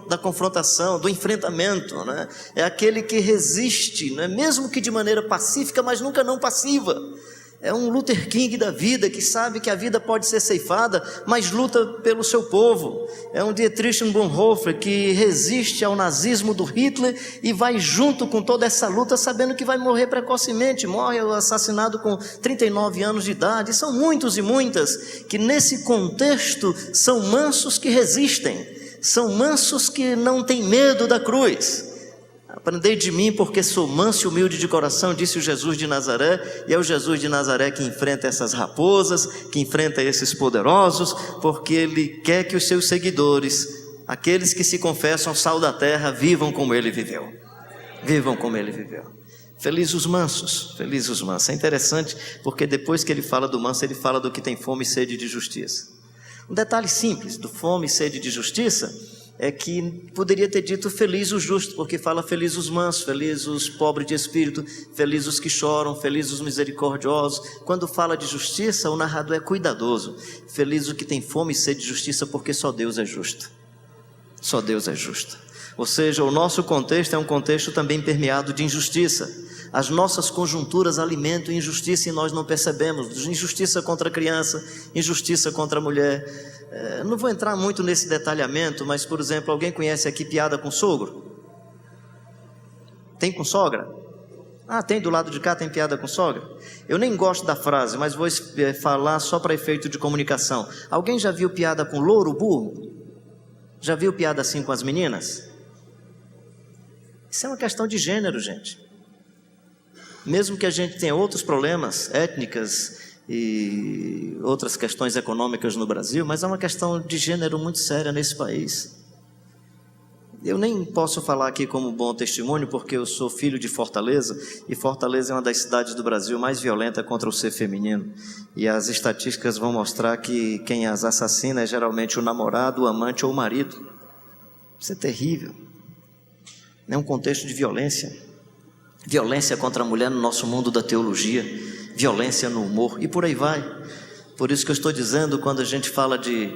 da confrontação, do enfrentamento, né? É aquele que resiste, né? Mesmo que de maneira pacífica, mas nunca não passiva. É um Luther King da vida, que sabe que a vida pode ser ceifada, mas luta pelo seu povo. É um Dietrich Bonhoeffer que resiste ao nazismo do Hitler e vai junto com toda essa luta, sabendo que vai morrer precocemente. Morre assassinado com 39 anos de idade. E são muitos e muitas que nesse contexto são mansos que resistem, são mansos que não têm medo da cruz. Aprendei de mim, porque sou manso e humilde de coração, disse o Jesus de Nazaré. E é o Jesus de Nazaré que enfrenta essas raposas, que enfrenta esses poderosos, porque Ele quer que os seus seguidores, aqueles que se confessam sal da terra, vivam como Ele viveu. Vivam como Ele viveu. Felizes os mansos, felizes os mansos. É interessante, porque depois que Ele fala do manso, Ele fala do que tem fome e sede de justiça. Um detalhe simples do fome e sede de justiça é que poderia ter dito feliz o justo, porque fala feliz os mansos, feliz os pobres de espírito, feliz os que choram, feliz os misericordiosos. Quando fala de justiça, o narrador é cuidadoso. Feliz o que tem fome e sede de justiça, porque só Deus é justo. Só Deus é justo. Ou seja, o nosso contexto é um contexto também permeado de injustiça. As nossas conjunturas alimentam injustiça e nós não percebemos. Injustiça contra a criança, injustiça contra a mulher. Não vou entrar muito nesse detalhamento, mas, por exemplo, alguém conhece aqui piada com sogro? Tem com sogra? Ah, tem do lado de cá, tem piada com sogra? Eu nem gosto da frase, mas vou falar só para efeito de comunicação. Alguém já viu piada com louro burro? Já viu piada assim com as meninas? Isso é uma questão de gênero, gente. Mesmo que a gente tenha outros problemas étnicas e outras questões econômicas no Brasil, mas é uma questão de gênero muito séria nesse país. Eu nem posso falar aqui como bom testemunho, porque eu sou filho de Fortaleza, e Fortaleza é uma das cidades do Brasil mais violenta contra o ser feminino, e as estatísticas vão mostrar que quem as assassina é geralmente o namorado, o amante ou o marido. Isso é terrível. É um contexto de violência. Violência contra a mulher no nosso mundo da teologia, violência no humor, e por aí vai. Por isso que eu estou dizendo, quando a gente fala de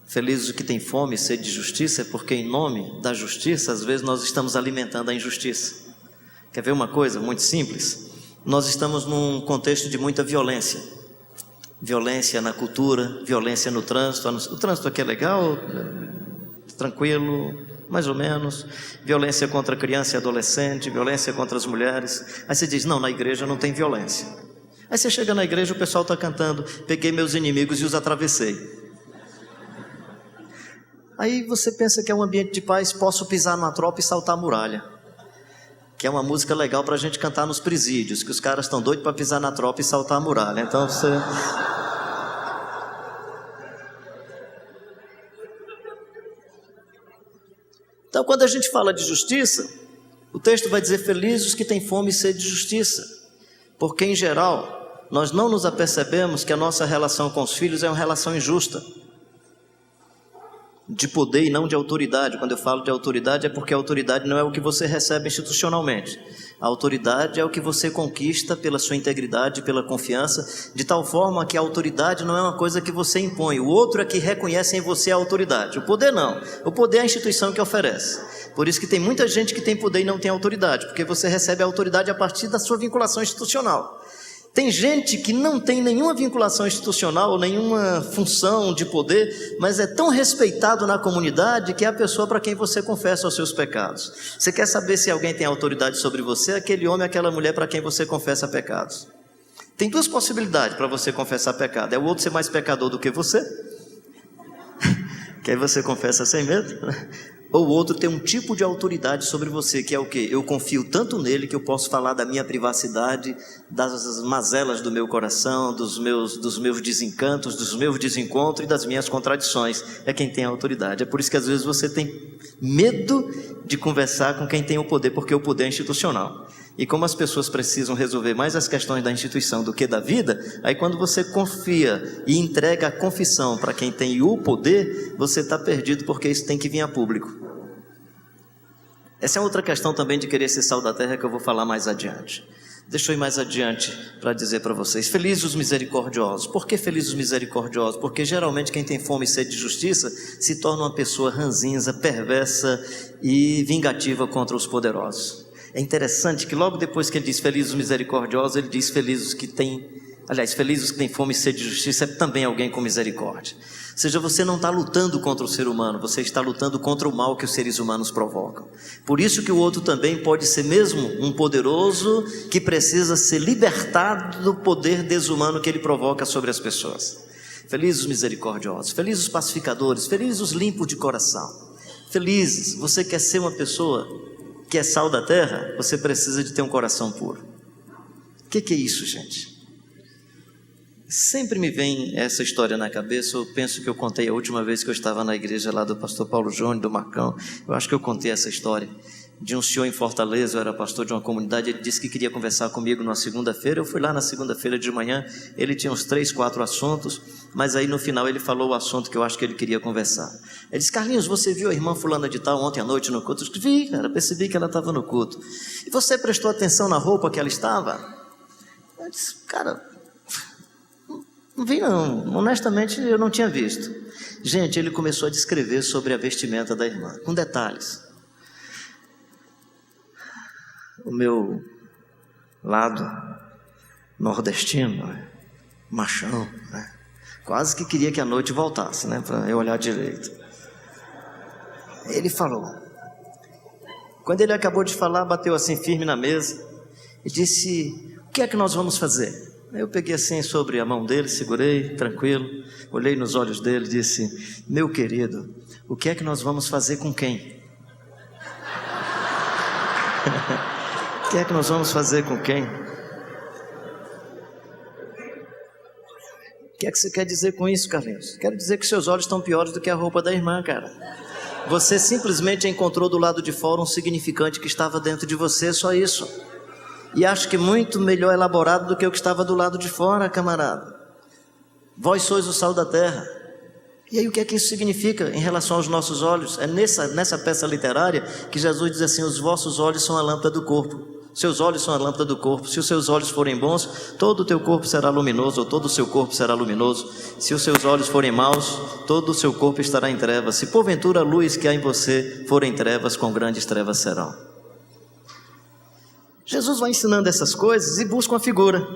felizes o que tem fome e sede de justiça, é porque em nome da justiça, às vezes nós estamos alimentando a injustiça. Quer ver uma coisa muito simples? Nós estamos num contexto de muita violência. Violência na cultura, violência no trânsito. O trânsito aqui é legal, tranquilo, mais ou menos. Violência contra a criança e adolescente, violência contra as mulheres. Aí você diz: não, na igreja não tem violência. Aí você chega na igreja, o pessoal está cantando: peguei meus inimigos e os atravessei. Aí você pensa que é um ambiente de paz. Posso pisar numa tropa e saltar a muralha, que é uma música legal para a gente cantar nos presídios, que os caras estão doidos para pisar na tropa e saltar a muralha. Então você... Então, quando a gente fala de justiça, o texto vai dizer: felizes os que têm fome e sede de justiça, porque em geral nós não nos apercebemos que a nossa relação com os filhos é uma relação injusta. de poder e não de autoridade. Quando eu falo de autoridade é porque a autoridade não é o que você recebe institucionalmente. A autoridade é o que você conquista pela sua integridade, pela confiança, de tal forma que a autoridade não é uma coisa que você impõe. O outro é que reconhece em você a autoridade. O poder não. O poder é a instituição que oferece. Por isso que tem muita gente que tem poder e não tem autoridade, porque você recebe a autoridade a partir da sua vinculação institucional. Tem gente que não tem nenhuma vinculação institucional, nenhuma função de poder, mas é tão respeitado na comunidade que é a pessoa para quem você confessa os seus pecados. Você quer saber se alguém tem autoridade sobre você? Aquele homem, aquela mulher para quem você confessa pecados. Tem duas possibilidades para você confessar pecado. É o outro ser mais pecador do que você, que aí você confessa sem medo, ou o outro tem um tipo de autoridade sobre você, que é o quê? Eu confio tanto nele que eu posso falar da minha privacidade, das mazelas do meu coração, dos meus desencantos, dos meus desencontros e das minhas contradições. É quem tem a autoridade. É por isso que às vezes você tem medo de conversar com quem tem o poder, porque o poder é institucional. E como as pessoas precisam resolver mais as questões da instituição do que da vida, aí quando você confia e entrega a confissão para quem tem o poder, você está perdido, porque isso tem que vir a público. Essa é outra questão também de querer ser sal da terra, que eu vou falar mais adiante. Deixa eu ir mais adiante para dizer para vocês. Felizes os misericordiosos. Por que felizes os misericordiosos? Porque geralmente quem tem fome e sede de justiça se torna uma pessoa ranzinza, perversa e vingativa contra os poderosos. É interessante que logo depois que ele diz felizes os misericordiosos, ele diz felizes os que têm, felizes os que têm fome e sede de justiça, é também alguém com misericórdia. Ou seja, você não está lutando contra o ser humano, você está lutando contra o mal que os seres humanos provocam. Por isso que o outro também pode ser mesmo um poderoso que precisa ser libertado do poder desumano que ele provoca sobre as pessoas. Felizes os misericordiosos, felizes os pacificadores, felizes os limpos de coração. Felizes, você quer ser uma pessoa que é sal da terra, você precisa de ter um coração puro. O que é isso, gente? Sempre me vem essa história na cabeça. Eu penso que eu contei a última vez que eu estava na igreja lá do pastor Paulo Júnior, do Marcão. Eu acho que eu contei essa história de um senhor em Fortaleza. Eu era pastor de uma comunidade. Ele disse que queria conversar comigo na segunda-feira. Eu fui lá na segunda-feira de manhã. Ele tinha uns 3, 4 assuntos, mas aí no final ele falou o assunto que eu acho que ele queria conversar. Ele disse: Carlinhos, você viu a irmã fulana de tal ontem à noite no culto? Eu disse: vi, cara, percebi que ela estava no culto. E você prestou atenção na roupa que ela estava? Eu disse: cara, não vi não, honestamente eu não tinha visto. Gente, ele começou a descrever sobre a vestimenta da irmã, com detalhes. O meu lado nordestino, machão, né? Quase que queria que a noite voltasse, né, para eu olhar direito. Ele falou. Quando ele acabou de falar, bateu assim firme na mesa e disse: o que é que nós vamos fazer? Eu peguei assim sobre a mão dele, segurei, tranquilo, olhei nos olhos dele e disse: meu querido, o que é que nós vamos fazer com quem? O que é que nós vamos fazer com quem? O que é que você quer dizer com isso, Carlinhos? Quero dizer que seus olhos estão piores do que a roupa da irmã, cara. Você simplesmente encontrou do lado de fora um significante que estava dentro de você, só isso. E acho que muito melhor elaborado do que o que estava do lado de fora, camarada. Vós sois o sal da terra. E aí o que é que isso significa em relação aos nossos olhos? É nessa peça literária que Jesus diz assim: os vossos olhos são a lâmpada do corpo. Seus olhos são a lâmpada do corpo. Se os seus olhos forem bons, todo o teu corpo será luminoso, ou todo o seu corpo será luminoso. Se os seus olhos forem maus, todo o seu corpo estará em trevas. Se porventura a luz que há em você for em trevas, com grandes trevas serão. Jesus vai ensinando essas coisas e busca uma figura.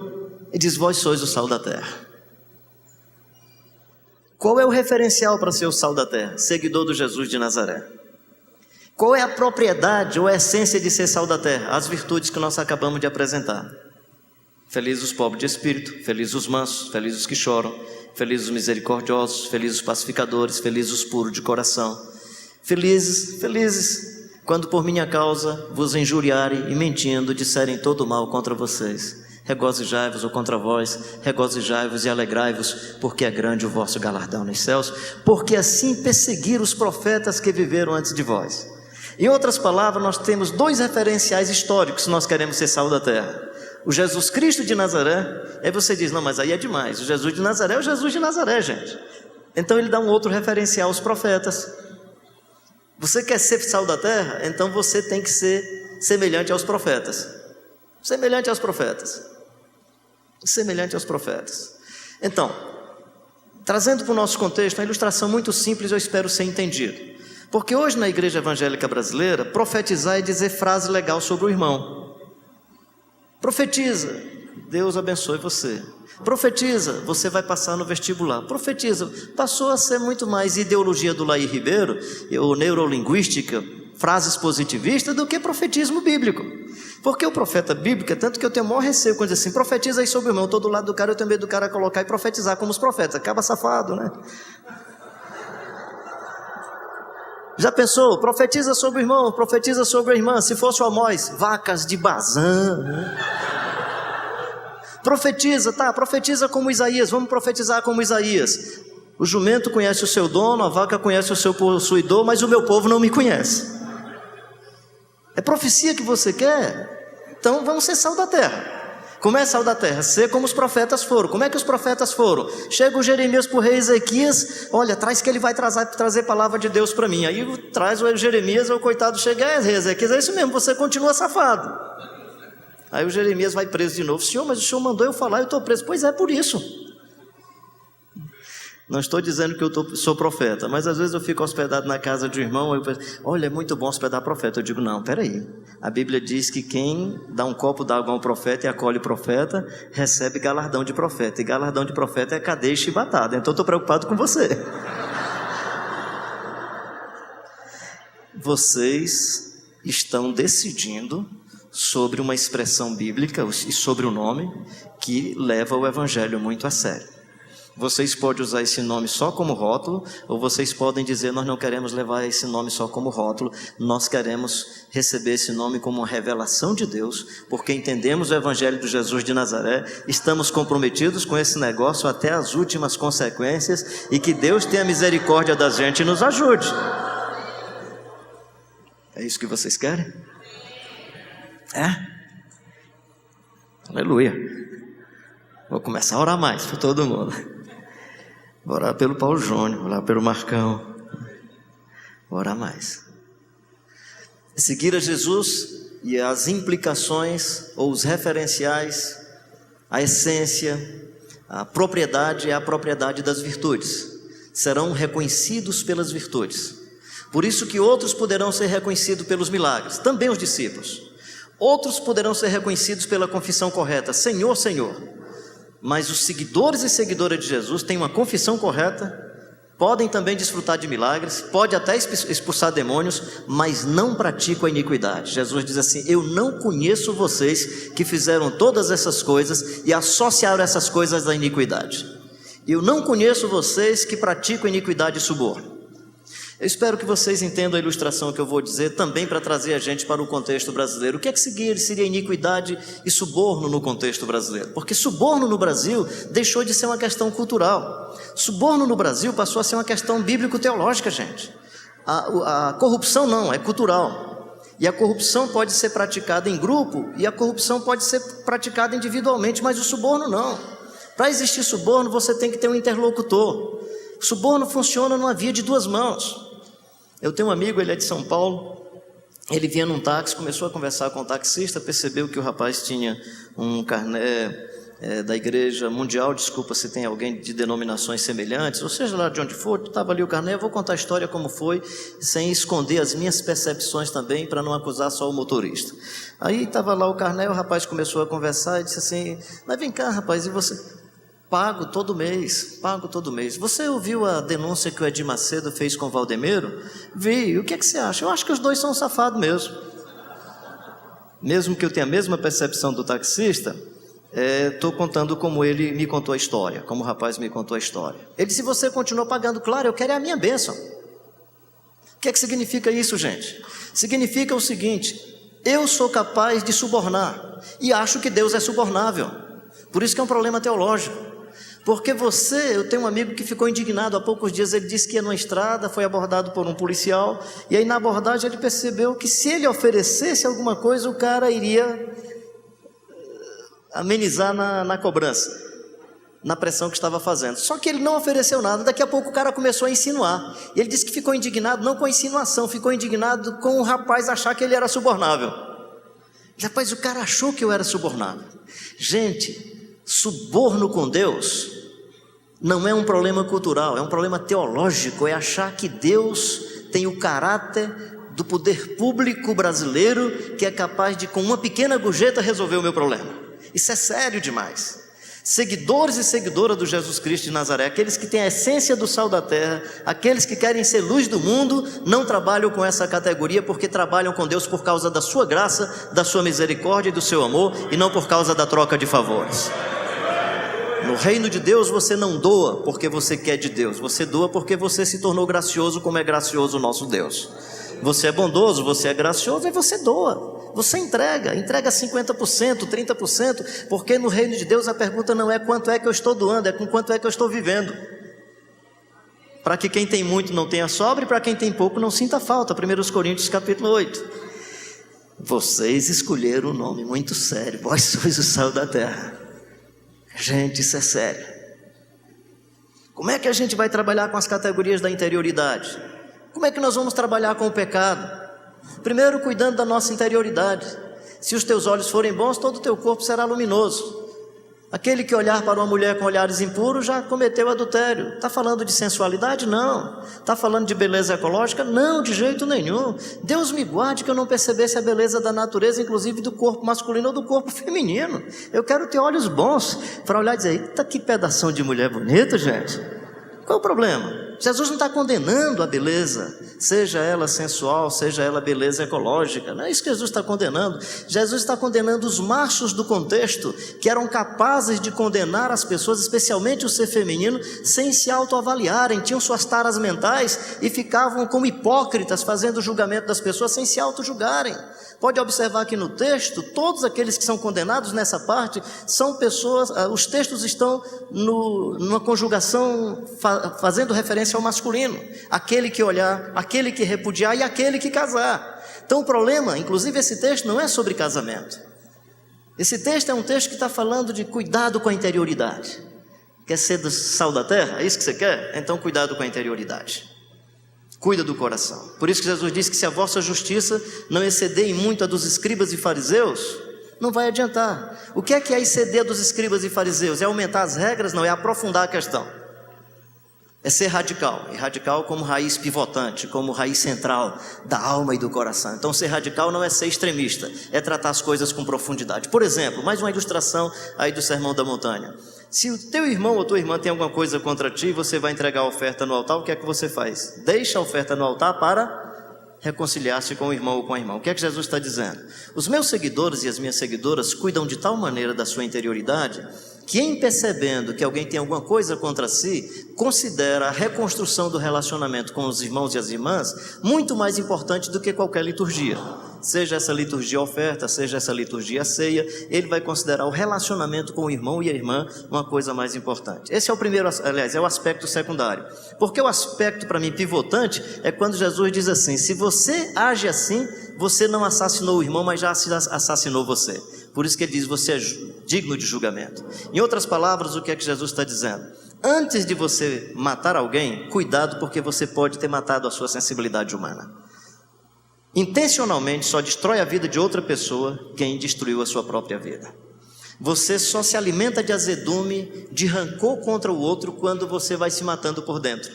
E diz: vós sois o sal da terra. Qual é o referencial para ser o sal da terra? Seguidor do Jesus de Nazaré. Qual é a propriedade ou a essência de ser sal da terra? As virtudes que nós acabamos de apresentar. Felizes os pobres de espírito, felizes os mansos, felizes os que choram, felizes os misericordiosos, felizes os pacificadores, felizes os puros de coração. Felizes, quando por minha causa vos injuriarem e mentindo disserem todo mal contra vocês. Regozijai-vos, ou contra vós, regozijai-vos e alegrai-vos, porque é grande o vosso galardão nos céus, porque assim perseguiram os profetas que viveram antes de vós. Em outras palavras, nós temos 2 referenciais históricos se nós queremos ser sal da terra. O Jesus Cristo de Nazaré. Aí você diz: não, mas aí é demais. O Jesus de Nazaré é o Jesus de Nazaré, gente. Então ele dá um outro referencial aos profetas. Você quer ser sal da terra? Então você tem que ser semelhante aos profetas. Semelhante aos profetas. Semelhante aos profetas. Então, trazendo para o nosso contexto, uma ilustração muito simples, eu espero ser entendido. Porque hoje na igreja evangélica brasileira, profetizar é dizer frase legal sobre o irmão. Profetiza, Deus abençoe você. Profetiza, você vai passar no vestibular. Profetiza, passou a ser muito mais ideologia do Laí Ribeiro, ou neurolinguística, frases positivistas, do que profetismo bíblico. Porque o profeta bíblico, tanto que eu tenho o maior receio quando diz assim, profetiza aí sobre o irmão, eu estou do lado do cara, eu tenho medo do cara colocar e profetizar como os profetas, acaba safado, né? Já pensou? Profetiza sobre o irmão, profetiza sobre a irmã, se fosse o Amós, vacas de Bazã, né? Profetiza, tá, profetiza como Isaías, vamos profetizar como Isaías. O jumento conhece o seu dono, a vaca conhece o seu possuidor, mas o meu povo não me conhece. É profecia que você quer? Então vamos ser sal da terra. Como é sal da terra? Ser como os profetas foram. Como é que os profetas foram? Chega o Jeremias para o rei Ezequias, olha, traz que ele vai trazer palavra de Deus para mim. Aí traz o Jeremias, o coitado chega, rei Ezequias, é isso mesmo, você continua safado. Aí o Jeremias vai preso de novo. Senhor, mas o senhor mandou eu falar, eu estou preso. Pois é, por isso. Não estou dizendo que eu sou profeta, mas às vezes eu fico hospedado na casa de um irmão, eu penso, olha, é muito bom hospedar profeta. Eu digo, não, peraí. A Bíblia diz que quem dá um copo d'água a um profeta e acolhe o profeta, recebe galardão de profeta. E galardão de profeta é cadeia e chibatada. Então eu estou preocupado com você. Vocês estão decidindo sobre uma expressão bíblica e sobre o nome que leva o evangelho muito a sério. Vocês podem usar esse nome só como rótulo, ou vocês podem dizer, nós não queremos levar esse nome só como rótulo, nós queremos receber esse nome como uma revelação de Deus, porque entendemos o evangelho de Jesus de Nazaré, estamos comprometidos com esse negócio até as últimas consequências, e que Deus tenha misericórdia da gente e nos ajude. É isso que vocês querem? É? Aleluia. Vou começar a orar mais para todo mundo. Vou orar pelo Paulo Júnior, vou orar pelo Marcão. Vou orar mais. Seguir a Jesus e as implicações ou os referenciais, a essência, a propriedade é a propriedade das virtudes. Serão reconhecidos pelas virtudes. Por isso que outros poderão ser reconhecidos pelos milagres, também os discípulos. Outros poderão ser reconhecidos pela confissão correta, Senhor, Senhor. Mas os seguidores e seguidoras de Jesus têm uma confissão correta, podem também desfrutar de milagres, pode até expulsar demônios, mas não praticam a iniquidade. Jesus diz assim, eu não conheço vocês que fizeram todas essas coisas e associaram essas coisas à iniquidade. Eu não conheço vocês que praticam iniquidade e suborno. Eu espero que vocês entendam a ilustração que eu vou dizer também para trazer a gente para o contexto brasileiro. O que é que seria iniquidade e suborno no contexto brasileiro? Porque suborno no Brasil deixou de ser uma questão cultural. Suborno no Brasil passou a ser uma questão bíblico-teológica, gente. A corrupção não, é cultural. E a corrupção pode ser praticada em grupo e a corrupção pode ser praticada individualmente, mas o suborno não. Para existir suborno você tem que ter um interlocutor. O suborno funciona numa via de duas mãos. Eu tenho um amigo, ele é de São Paulo, ele vinha num táxi, começou a conversar com o taxista, percebeu que o rapaz tinha um carnê da igreja mundial, desculpa se tem alguém de denominações semelhantes, ou seja lá de onde for, estava ali o carnê, eu vou contar a história como foi, sem esconder as minhas percepções também, para não acusar só o motorista. Aí estava lá o carnê, o rapaz começou a conversar e disse assim, mas vem cá rapaz, e você... Pago todo mês. Você ouviu a denúncia que o Edir Macedo fez com o Valdemiro? Vi, o que é que você acha? Eu acho que os dois são safados mesmo. Mesmo que eu tenha a mesma percepção do taxista, estou contando como ele me contou a história, como o rapaz me contou a história. Ele disse, você continuou pagando, claro, eu quero é a minha bênção. O que é que significa isso, gente? Significa o seguinte, eu sou capaz de subornar, e acho que Deus é subornável. Por isso que é um problema teológico. Porque eu tenho um amigo que ficou indignado há poucos dias, ele disse que ia numa estrada, foi abordado por um policial, e aí na abordagem ele percebeu que se ele oferecesse alguma coisa, o cara iria amenizar na cobrança. na pressão que estava fazendo. Só que ele não ofereceu nada. Daqui a pouco o cara começou a insinuar. E ele disse que ficou indignado não com a insinuação, ficou indignado com o rapaz achar que ele era subornável. Rapaz, o cara achou que eu era subornável. Gente, suborno com Deus não é um problema cultural, é um problema teológico. É achar que Deus tem o caráter do poder público brasileiro, que é capaz de, com uma pequena gorjeta, resolver o meu problema. Isso é sério demais. Seguidores e seguidoras do Jesus Cristo de Nazaré, aqueles que têm a essência do sal da terra, aqueles que querem ser luz do mundo, não trabalham com essa categoria, porque trabalham com Deus por causa da sua graça, da sua misericórdia e do seu amor, e não por causa da troca de favores. No reino de Deus você não doa porque você quer de Deus, você doa porque você se tornou gracioso, como é gracioso o nosso Deus. Você é bondoso, você é gracioso, e você doa. Você entrega 50%, 30%, porque no reino de Deus a pergunta não é quanto é que eu estou doando, é com quanto é que eu estou vivendo. Para que quem tem muito não tenha sobra, e para quem tem pouco não sinta falta. 1 Coríntios capítulo 8. Vocês escolheram um nome muito sério, vós sois o sal da terra. Gente, isso é sério. Como é que a gente vai trabalhar com as categorias da interioridade? Como é que nós vamos trabalhar com o pecado? Primeiro, cuidando da nossa interioridade. Se os teus olhos forem bons, todo o teu corpo será luminoso. Aquele que olhar para uma mulher com olhares impuros já cometeu adultério. Está falando de sensualidade? Não. Está falando de beleza ecológica? Não, de jeito nenhum. Deus me guarde que eu não percebesse a beleza da natureza, inclusive do corpo masculino ou do corpo feminino. Eu quero ter olhos bons para olhar e dizer: eita, que pedação de mulher bonita, gente. Qual o problema? Jesus não está condenando a beleza, seja ela sensual, seja ela beleza ecológica. Não é isso que Jesus está condenando. Jesus está condenando os machos do contexto, que eram capazes de condenar as pessoas, especialmente o ser feminino, sem se autoavaliarem. Tinham suas taras mentais e ficavam como hipócritas, fazendo o julgamento das pessoas sem se autojulgarem. Pode observar que no texto, todos aqueles que são condenados nessa parte são pessoas, os textos estão numa conjugação fazendo referência ao masculino: aquele que olhar, aquele que repudiar e aquele que casar. Então o problema, inclusive esse texto não é sobre casamento. Esse texto é um texto que está falando de cuidado com a interioridade. Quer ser do sal da terra? É isso que você quer? Então cuidado com a interioridade. Cuida do coração. Por isso que Jesus disse que se a vossa justiça não exceder em muito a dos escribas e fariseus, não vai adiantar. O que é exceder dos escribas e fariseus? É aumentar as regras? Não, é aprofundar a questão. É ser radical. E radical como raiz pivotante, como raiz central da alma e do coração. Então ser radical não é ser extremista, é tratar as coisas com profundidade. Por exemplo, mais uma ilustração aí do Sermão da Montanha. Se o teu irmão ou tua irmã tem alguma coisa contra ti, você vai entregar a oferta no altar, o que é que você faz? Deixa a oferta no altar para reconciliar-se com o irmão ou com a irmã. O que é que Jesus está dizendo? Os meus seguidores e as minhas seguidoras cuidam de tal maneira da sua interioridade, que em percebendo que alguém tem alguma coisa contra si, considera a reconstrução do relacionamento com os irmãos e as irmãs muito mais importante do que qualquer liturgia. Seja essa liturgia oferta, seja essa liturgia ceia, ele vai considerar o relacionamento com o irmão e a irmã uma coisa mais importante. Esse é o primeiro, aliás, é o aspecto secundário. Porque o aspecto, para mim, pivotante é quando Jesus diz assim: se você age assim, você não assassinou o irmão, mas já assassinou você. Por isso que ele diz: você é digno de julgamento. Em outras palavras, o que é que Jesus está dizendo? Antes de você matar alguém, cuidado, porque você pode ter matado a sua sensibilidade humana. Intencionalmente só destrói a vida de outra pessoa quem destruiu a sua própria vida. Você só se alimenta de azedume, de rancor contra o outro, quando você vai se matando por dentro.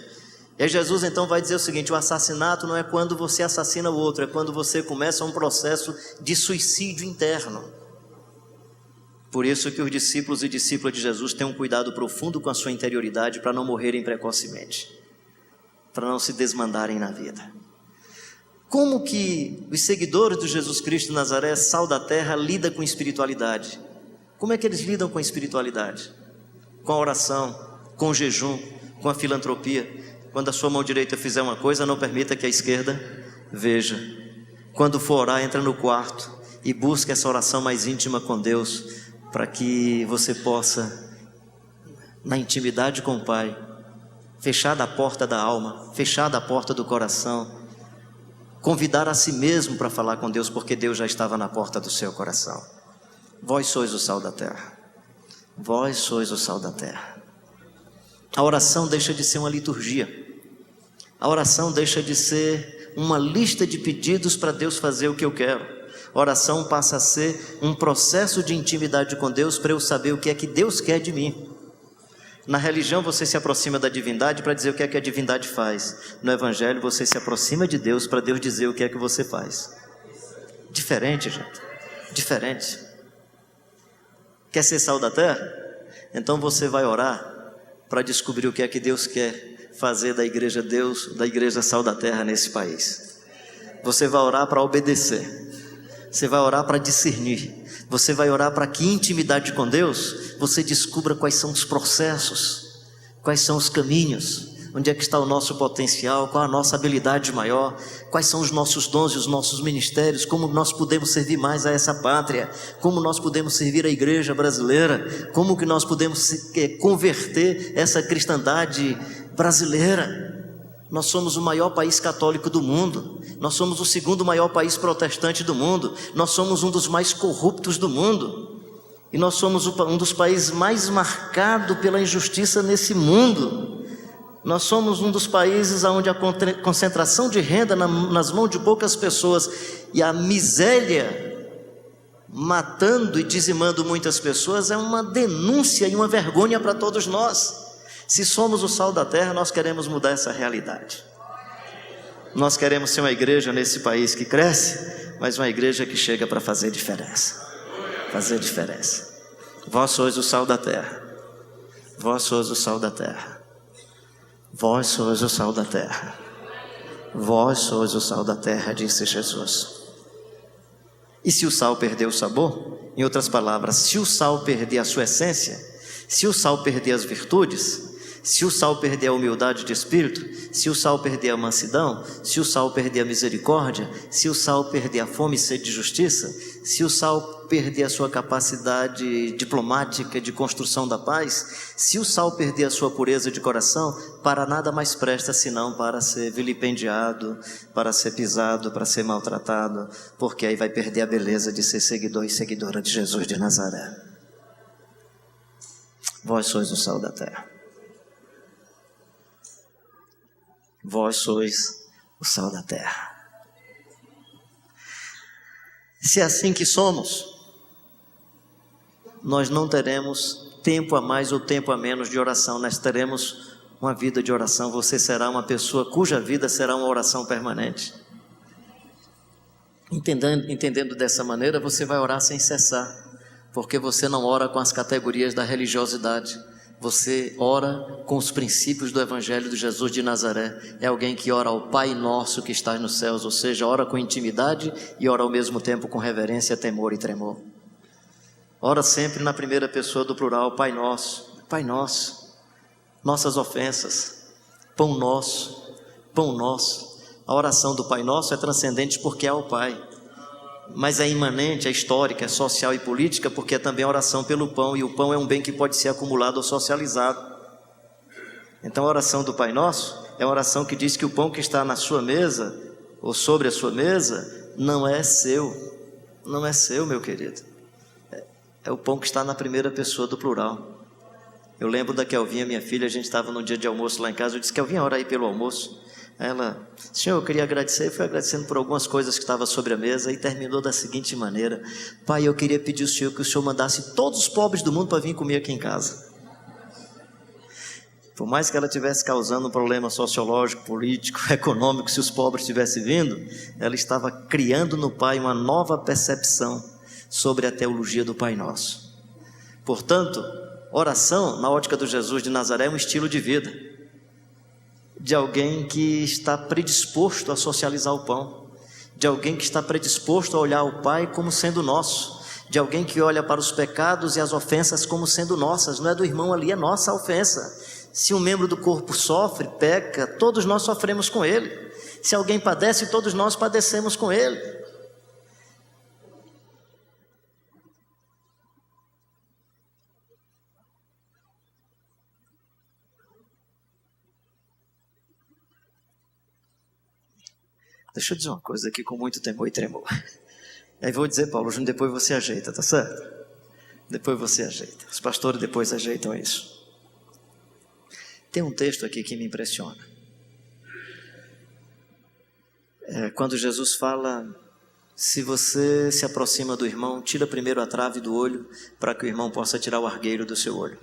E aí Jesus então vai dizer o seguinte: o assassinato não é quando você assassina o outro, é quando você começa um processo de suicídio interno. Por isso que os discípulos e discípulas de Jesus têm um cuidado profundo com a sua interioridade, para não morrerem precocemente, para não se desmandarem na vida. Como que os seguidores de Jesus Cristo de Nazaré, sal da terra, lidam com espiritualidade? Como é que eles lidam com a espiritualidade? Com a oração, com o jejum, com a filantropia. Quando a sua mão direita fizer uma coisa, não permita que a esquerda veja. Quando for orar, entra no quarto e busca essa oração mais íntima com Deus, para que você possa, na intimidade com o Pai, fechada a porta da alma, fechada a porta do coração, convidar a si mesmo para falar com Deus, porque Deus já estava na porta do seu coração. Vós sois o sal da terra. Vós sois o sal da terra. A oração deixa de ser uma liturgia. A oração deixa de ser uma lista de pedidos para Deus fazer o que eu quero. A oração passa a ser um processo de intimidade com Deus para eu saber o que é que Deus quer de mim. Na religião você se aproxima da divindade para dizer o que é que a divindade faz. No evangelho você se aproxima de Deus para Deus dizer o que é que você faz. Diferente, gente. Diferente. Quer ser sal da terra? Então você vai orar para descobrir o que é que Deus quer fazer da igreja Sal da Terra nesse país. Você vai orar para obedecer. Você vai orar para discernir. Você vai orar para que, em intimidade com Deus, você descubra quais são os processos, quais são os caminhos, onde é que está o nosso potencial, qual a nossa habilidade maior, quais são os nossos dons e os nossos ministérios, como nós podemos servir mais a essa pátria, como nós podemos servir a igreja brasileira, como que nós podemos converter essa cristandade brasileira. Nós somos o maior país católico do mundo, nós somos o segundo maior país protestante do mundo, nós somos um dos mais corruptos do mundo, e nós somos um dos países mais marcados pela injustiça nesse mundo. Nós somos um dos países onde a concentração de renda nas mãos de poucas pessoas e a miséria matando e dizimando muitas pessoas é uma denúncia e uma vergonha para todos nós. Se somos o sal da terra, nós queremos mudar essa realidade. Nós queremos ser uma igreja nesse país que cresce, mas uma igreja que chega para fazer diferença. Fazer diferença. Vós sois o sal da terra. Vós sois o sal da terra. Vós sois o sal da terra. Vós sois o sal da terra, disse Jesus. E se o sal perder o sabor? Em outras palavras, se o sal perder a sua essência, se o sal perder as virtudes, se o sal perder a humildade de espírito, se o sal perder a mansidão, se o sal perder a misericórdia, se o sal perder a fome e sede de justiça, se o sal perder a sua capacidade diplomática de construção da paz, se o sal perder a sua pureza de coração, para nada mais presta senão para ser vilipendiado, para ser pisado, para ser maltratado, porque aí vai perder a beleza de ser seguidor e seguidora de Jesus de Nazaré. Vós sois o sal da terra. Vós sois o sal da terra. Se é assim que somos, nós não teremos tempo a mais ou tempo a menos de oração, nós teremos uma vida de oração. Você será uma pessoa cuja vida será uma oração permanente. Entendendo dessa maneira, você vai orar sem cessar, porque você não ora com as categorias da religiosidade. Você ora com os princípios do Evangelho de Jesus de Nazaré. É alguém que ora ao Pai Nosso que está nos céus, ou seja, ora com intimidade e ora ao mesmo tempo com reverência, temor e tremor. Ora sempre na primeira pessoa do plural, Pai Nosso, Pai Nosso, nossas ofensas, pão nosso, pão nosso. A oração do Pai Nosso é transcendente porque é ao Pai, mas é imanente, é histórica, é social e política, porque é também a oração pelo pão, e o pão é um bem que pode ser acumulado ou socializado. Então a oração do Pai Nosso é uma oração que diz que o pão que está na sua mesa, ou sobre a sua mesa, não é seu, meu querido. É o pão que está na primeira pessoa do plural. Eu lembro da Kelvinha, minha filha, a gente estava num dia de almoço lá em casa, eu disse, Kelvinha, ora aí pelo almoço. Ela, Senhor, eu queria agradecer, fui agradecendo por algumas coisas que estavam sobre a mesa e terminou da seguinte maneira: Pai, eu queria pedir ao Senhor que o Senhor mandasse todos os pobres do mundo para vir comer aqui em casa. Por mais que ela estivesse causando um problema sociológico, político, econômico, se os pobres tivessem vindo, ela estava criando no Pai uma nova percepção sobre a teologia do Pai Nosso. Portanto, oração, na ótica do Jesus de Nazaré, é um estilo de vida de alguém que está predisposto a socializar o pão, de alguém que está predisposto a olhar o Pai como sendo nosso, de alguém que olha para os pecados e as ofensas como sendo nossas. Não é do irmão ali, é nossa a ofensa. Se um membro do corpo sofre, peca, todos nós sofremos com ele. Se alguém padece, todos nós padecemos com ele. Deixa eu dizer uma coisa aqui com muito temor e tremor. Aí vou dizer, Paulo, depois você ajeita, tá certo? Depois você ajeita. Os pastores depois ajeitam isso. Tem um texto aqui que me impressiona. Quando Jesus fala, se você se aproxima do irmão, tira primeiro a trave do olho, para que o irmão possa tirar o argueiro do seu olho.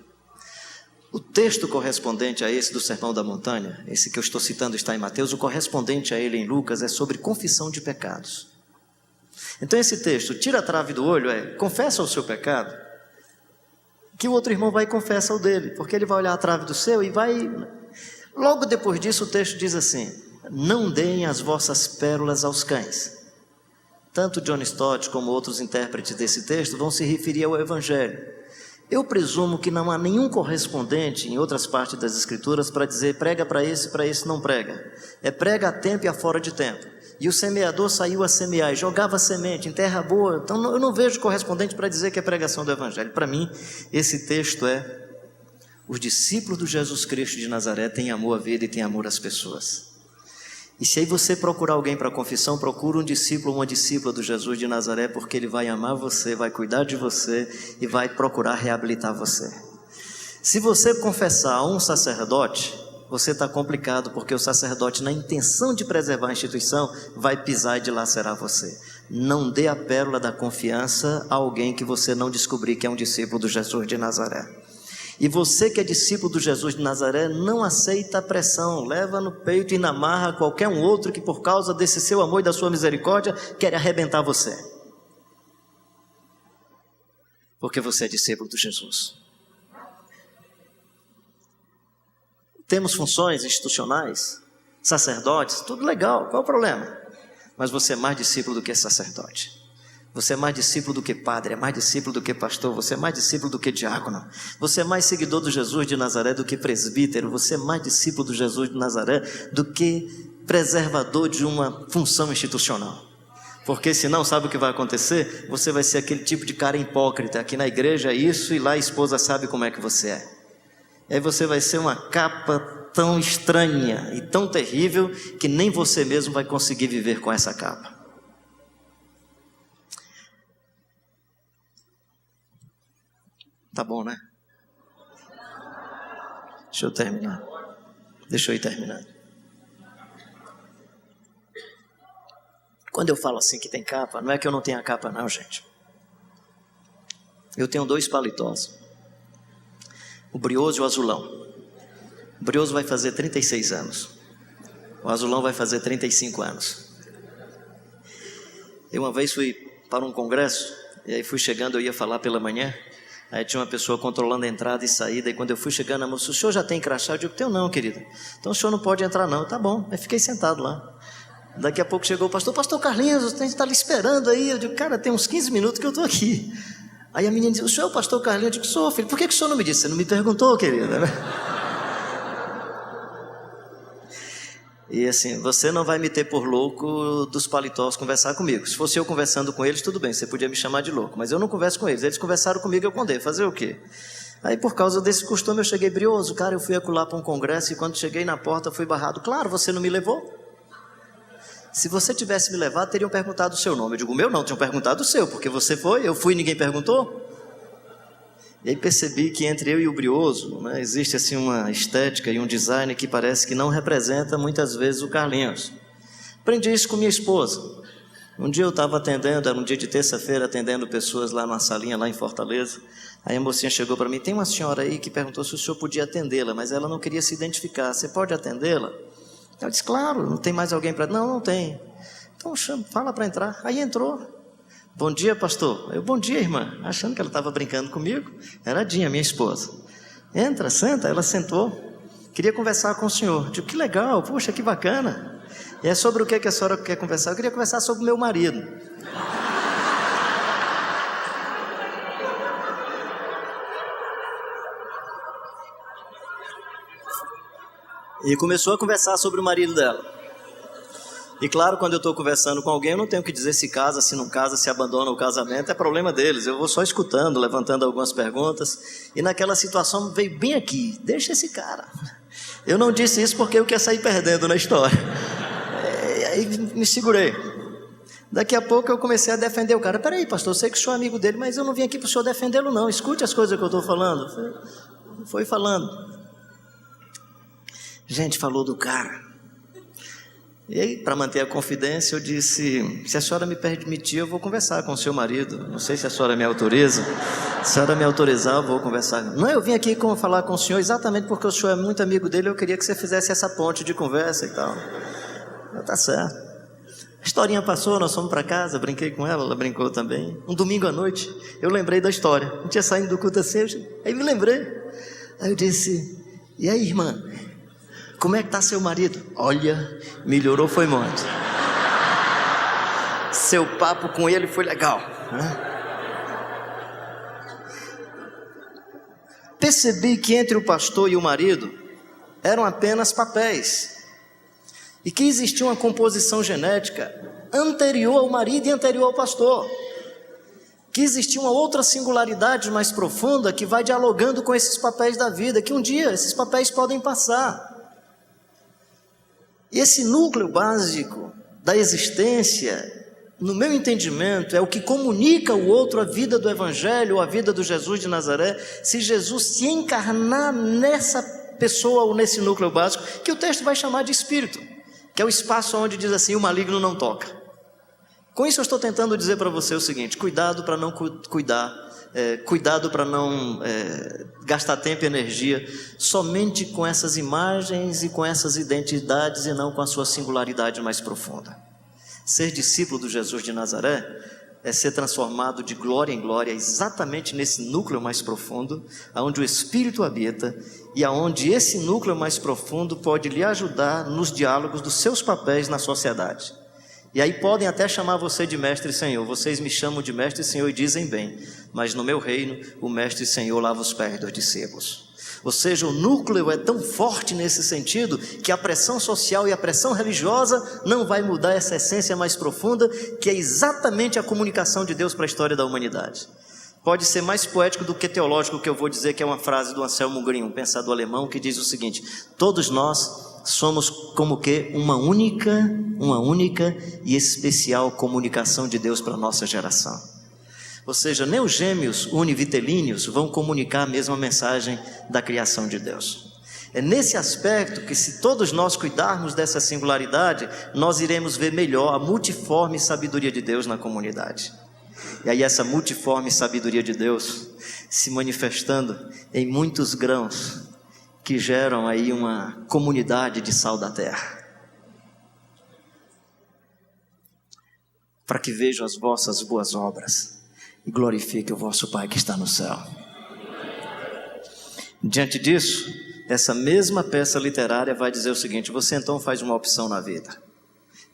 O texto correspondente a esse do Sermão da Montanha, esse que eu estou citando está em Mateus, o correspondente a ele em Lucas é sobre confissão de pecados. Então esse texto, tira a trave do olho, confessa o seu pecado, que o outro irmão vai e confessa o dele, porque ele vai olhar a trave do seu e vai... Logo depois disso o texto diz assim, não deem as vossas pérolas aos cães. Tanto John Stott como outros intérpretes desse texto vão se referir ao Evangelho. Eu presumo que não há nenhum correspondente em outras partes das Escrituras para dizer prega para esse não prega. Prega a tempo e a fora de tempo. E o semeador saiu a semear e jogava semente em terra boa. Então eu não vejo correspondente para dizer que é pregação do Evangelho. Para mim, esse texto os discípulos de Jesus Cristo de Nazaré têm amor à vida e têm amor às pessoas. E se aí você procurar alguém para confissão, procura um discípulo ou uma discípula do Jesus de Nazaré, porque ele vai amar você, vai cuidar de você e vai procurar reabilitar você. Se você confessar a um sacerdote, você está complicado, porque o sacerdote, na intenção de preservar a instituição, vai pisar e dilacerar você. Não dê a pérola da confiança a alguém que você não descobrir que é um discípulo do Jesus de Nazaré. E você que é discípulo do Jesus de Nazaré, não aceita a pressão, leva no peito e na marra qualquer um outro que por causa desse seu amor e da sua misericórdia, quer arrebentar você. Porque você é discípulo de Jesus. Temos funções institucionais, sacerdotes, tudo legal, qual é o problema? Mas você é mais discípulo do que sacerdote. Você é mais discípulo do que padre, é mais discípulo do que pastor, você é mais discípulo do que diácono. Você é mais seguidor do Jesus de Nazaré do que presbítero, você é mais discípulo do Jesus de Nazaré do que preservador de uma função institucional. Porque senão, sabe o que vai acontecer? Você vai ser aquele tipo de cara hipócrita, aqui na igreja é isso e lá a esposa sabe como é que você é. E aí você vai ser uma capa tão estranha e tão terrível que nem você mesmo vai conseguir viver com essa capa. Tá bom, né? Deixa eu terminar. Deixa eu ir terminando. Quando eu falo assim que tem capa, não é que eu não tenha capa não, gente. Eu tenho 2 paletós. O brioso e o azulão. O brioso vai fazer 36 anos. O azulão vai fazer 35 anos. Eu uma vez fui para um congresso, e aí fui chegando, eu ia falar pela manhã. Aí tinha uma pessoa controlando a entrada e saída, e quando eu fui chegando, a moça, o senhor já tem crachá? Eu digo, tenho não, querida. Então o senhor não pode entrar não. Tá bom, aí fiquei sentado lá. Daqui a pouco chegou o pastor Carlinhos, a gente está ali esperando aí. Eu digo, cara, tem uns 15 minutos que eu estou aqui. Aí a menina disse, o senhor é o pastor Carlinhos? Eu digo, sou, filho. Por que o senhor não me disse? Você não me perguntou, querida, né? E assim, você não vai me ter por louco dos paletós conversar comigo. Se fosse eu conversando com eles, tudo bem, você podia me chamar de louco. Mas eu não converso com eles. Eles conversaram comigo, eu contei. Fazer o quê? Aí por causa desse costume eu cheguei brioso. Cara, eu fui acolá para um congresso e quando cheguei na porta fui barrado. Claro, você não me levou. Se você tivesse me levado, teriam perguntado o seu nome. Eu digo, o meu não, tinham perguntado o seu. Porque você foi, eu fui e ninguém perguntou. E aí percebi que entre eu e o brioso, né, existe assim uma estética e um design que parece que não representa muitas vezes o Carlinhos. Aprendi isso com minha esposa. Um dia eu estava atendendo, era um dia de terça-feira, atendendo pessoas lá numa salinha lá em Fortaleza. Aí a mocinha chegou para mim, tem uma senhora aí que perguntou se o senhor podia atendê-la, mas ela não queria se identificar. Você pode atendê-la? Eu disse, claro, não tem mais alguém para... Não tem. Então chama, fala para entrar. Aí entrou. Bom dia, pastor. Eu, bom dia, irmã. Achando que ela estava brincando comigo. Era a Dinha, minha esposa. Entra, senta. Ela sentou. Queria conversar com o senhor. Eu digo, que legal, puxa, que bacana. E é sobre o que a senhora quer conversar? Eu queria conversar sobre o meu marido. E começou a conversar sobre o marido dela. E claro, quando eu estou conversando com alguém, eu não tenho que dizer se casa, se não casa, se abandona o casamento, é problema deles. Eu vou só escutando, levantando algumas perguntas. E naquela situação veio bem aqui, deixa esse cara. Eu não disse isso porque eu queria sair perdendo na história. Aí me segurei. Daqui a pouco eu comecei a defender o cara. Peraí, pastor, eu sei que sou amigo dele, mas eu não vim aqui para o senhor defendê-lo não. Escute as coisas que eu estou falando. Foi falando. Gente, falou do cara. E aí, para manter a confidência, eu disse: se a senhora me permitir, eu vou conversar com o seu marido. Não sei se a senhora me autoriza. Se a senhora me autorizar, eu vou conversar. Não, eu vim aqui falar com o senhor exatamente porque o senhor é muito amigo dele. Eu queria que você fizesse essa ponte de conversa e tal. Tá certo. A historinha passou, nós fomos para casa, brinquei com ela, ela brincou também. Um domingo à noite, eu lembrei da história. Não tinha saído do culto assim, aí me lembrei. Aí eu disse: e aí, irmã, como é que está seu marido? Olha, melhorou, foi muito. Seu papo com ele foi legal, né? Percebi que entre o pastor e o marido eram apenas papéis. E que existia uma composição genética anterior ao marido e anterior ao pastor. Que existia uma outra singularidade mais profunda que vai dialogando com esses papéis da vida, que um dia esses papéis podem passar. E esse núcleo básico da existência, no meu entendimento, é o que comunica o outro a vida do Evangelho, ou a vida do Jesus de Nazaré, se Jesus se encarnar nessa pessoa ou nesse núcleo básico, que o texto vai chamar de espírito. Que é o espaço onde diz assim: o maligno não toca. Com isso eu estou tentando dizer para você o seguinte: cuidado para não cuidado para não gastar tempo e energia somente com essas imagens e com essas identidades e não com a sua singularidade mais profunda. Ser discípulo do Jesus de Nazaré é ser transformado de glória em glória exatamente nesse núcleo mais profundo, aonde o Espírito habita e aonde esse núcleo mais profundo pode lhe ajudar nos diálogos dos seus papéis na sociedade. E aí podem até chamar você de mestre e senhor. Vocês me chamam de mestre e senhor e dizem bem, mas no meu reino o mestre e senhor lava os pés dos discípulos. Ou seja, o núcleo é tão forte nesse sentido que a pressão social e a pressão religiosa não vai mudar essa essência mais profunda, que é exatamente a comunicação de Deus para a história da humanidade. Pode ser mais poético do que teológico o que eu vou dizer, que é uma frase do Anselmo Green, um pensador alemão, que diz o seguinte: todos nós somos como que uma única e especial comunicação de Deus para a nossa geração. Ou seja, nem os gêmeos univitelíneos vão comunicar a mesma mensagem da criação de Deus. É nesse aspecto que, se todos nós cuidarmos dessa singularidade, nós iremos ver melhor a multiforme sabedoria de Deus na comunidade. E aí essa multiforme sabedoria de Deus se manifestando em muitos grãos que geram aí uma comunidade de sal da terra. Para que vejam as vossas boas obras e glorifique o vosso Pai que está no céu. Diante disso, essa mesma peça literária vai dizer o seguinte: você então faz uma opção na vida: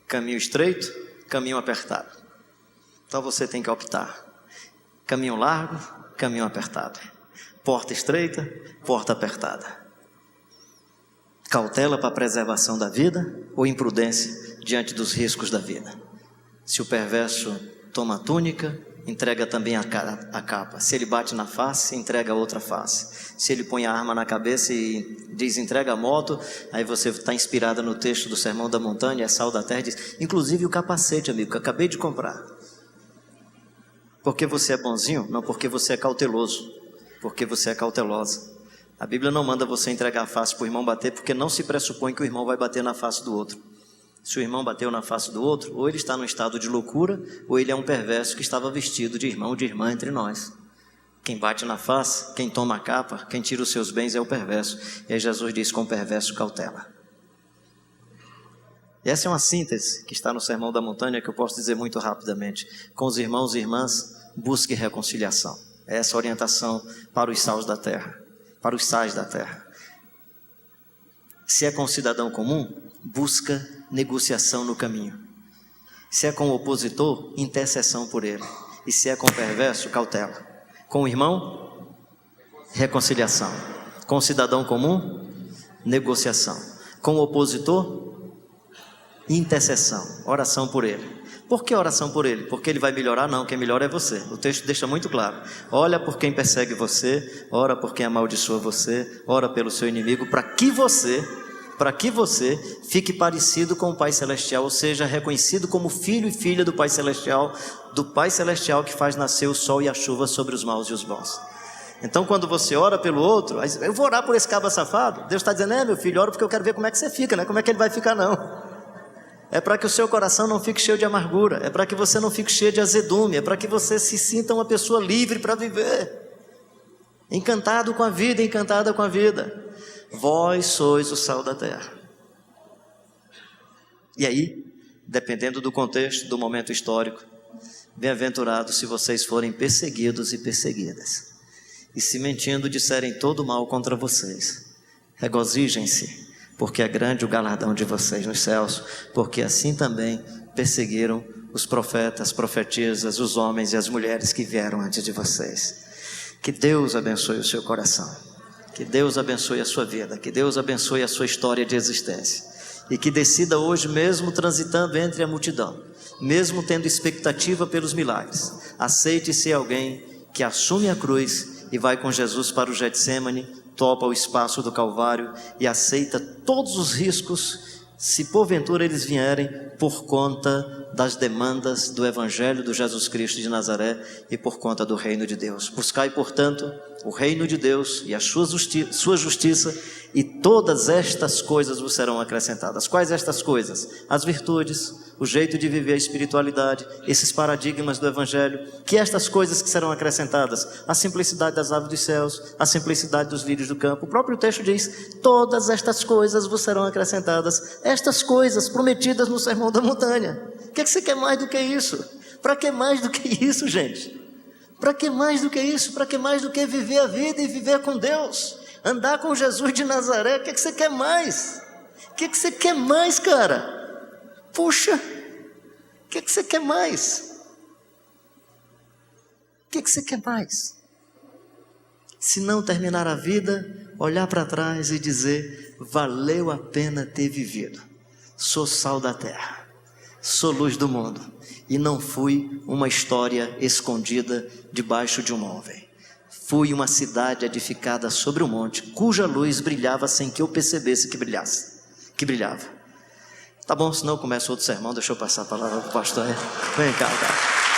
caminho estreito, caminho apertado. Então você tem que optar: caminho largo, caminho apertado. Porta estreita, porta apertada. Cautela para a preservação da vida ou imprudência diante dos riscos da vida? Se o perverso toma a túnica, entrega também a capa. Se ele bate na face, entrega a outra face. Se ele põe a arma na cabeça e diz entrega a moto, aí você está inspirada no texto do Sermão da Montanha, é sal da terra, diz, inclusive o capacete, amigo, que eu acabei de comprar. Porque você é bonzinho? Não, porque você é cauteloso, porque você é cautelosa. A Bíblia não manda você entregar a face para o irmão bater, porque não se pressupõe que o irmão vai bater na face do outro. Se o irmão bateu na face do outro, ou ele está num estado de loucura, ou ele é um perverso que estava vestido de irmão ou de irmã entre nós. Quem bate na face, quem toma a capa, quem tira os seus bens é o perverso. E aí Jesus diz: com o perverso cautela. E essa é uma síntese que está no Sermão da Montanha, que eu posso dizer muito rapidamente. Com os irmãos e irmãs, busque reconciliação. É essa a orientação para os sais da terra, para os sais da terra. Se é com o cidadão comum, busca negociação no caminho. Se é com o opositor, intercessão por ele. E se é com o perverso, cautela. Com o irmão, reconciliação. Com o cidadão comum, negociação. Com o opositor, intercessão, oração por ele. Por que oração por ele? Porque ele vai melhorar? Não, quem melhora é você. O texto deixa muito claro: olha por quem persegue você, ora por quem amaldiçoa você, ora pelo seu inimigo, para que você para que você fique parecido com o Pai Celestial, ou seja, reconhecido como filho e filha do Pai Celestial que faz nascer o sol e a chuva sobre os maus e os bons. Então quando você ora pelo outro, eu vou orar por esse cabra safado, Deus está dizendo, meu filho, ora porque eu quero ver como é que você fica, não é como é que ele vai ficar não. É para que o seu coração não fique cheio de amargura, é para que você não fique cheio de azedume, é para que você se sinta uma pessoa livre para viver, encantado com a vida, encantada com a vida. Vós sois o sal da terra. E aí, dependendo do contexto, do momento histórico, bem-aventurados se vocês forem perseguidos e perseguidas, e se mentindo disserem todo mal contra vocês. Regozijem-se, porque é grande o galardão de vocês nos céus, porque assim também perseguiram os profetas, profetisas, os homens e as mulheres que vieram antes de vocês. Que Deus abençoe o seu coração, que Deus abençoe a sua vida, que Deus abençoe a sua história de existência, e que decida hoje, mesmo transitando entre a multidão, mesmo tendo expectativa pelos milagres, aceite ser alguém que assume a cruz e vai com Jesus para o Getsêmani, topa o espaço do Calvário e aceita todos os riscos, se porventura eles vierem, por conta das demandas do Evangelho do Jesus Cristo de Nazaré e por conta do reino de Deus. Buscai, portanto, o reino de Deus e a sua justiça, e todas estas coisas vos serão acrescentadas. Quais estas coisas? As virtudes, o jeito de viver a espiritualidade, esses paradigmas do Evangelho. Que estas coisas que serão acrescentadas? A simplicidade das aves dos céus, a simplicidade dos lírios do campo. O próprio texto diz, todas estas coisas vos serão acrescentadas. Estas coisas prometidas no Sermão da Montanha. O que você quer mais do que isso? Para que mais do que isso, gente? Para que mais do que isso? Para que mais do que viver a vida e viver com Deus? Andar com Jesus de Nazaré? O que você quer mais? O que você quer mais, cara? Puxa, o que você quer mais? O que você quer mais? Se não terminar a vida, olhar para trás e dizer, valeu a pena ter vivido. Sou sal da terra, sou luz do mundo, e não fui uma história escondida debaixo de um móvel. Fui uma cidade edificada sobre um monte, cuja luz brilhava sem que eu percebesse que brilhava. Tá bom, senão eu começo outro sermão, deixa eu passar a palavra para o pastor. Vem cá, cara.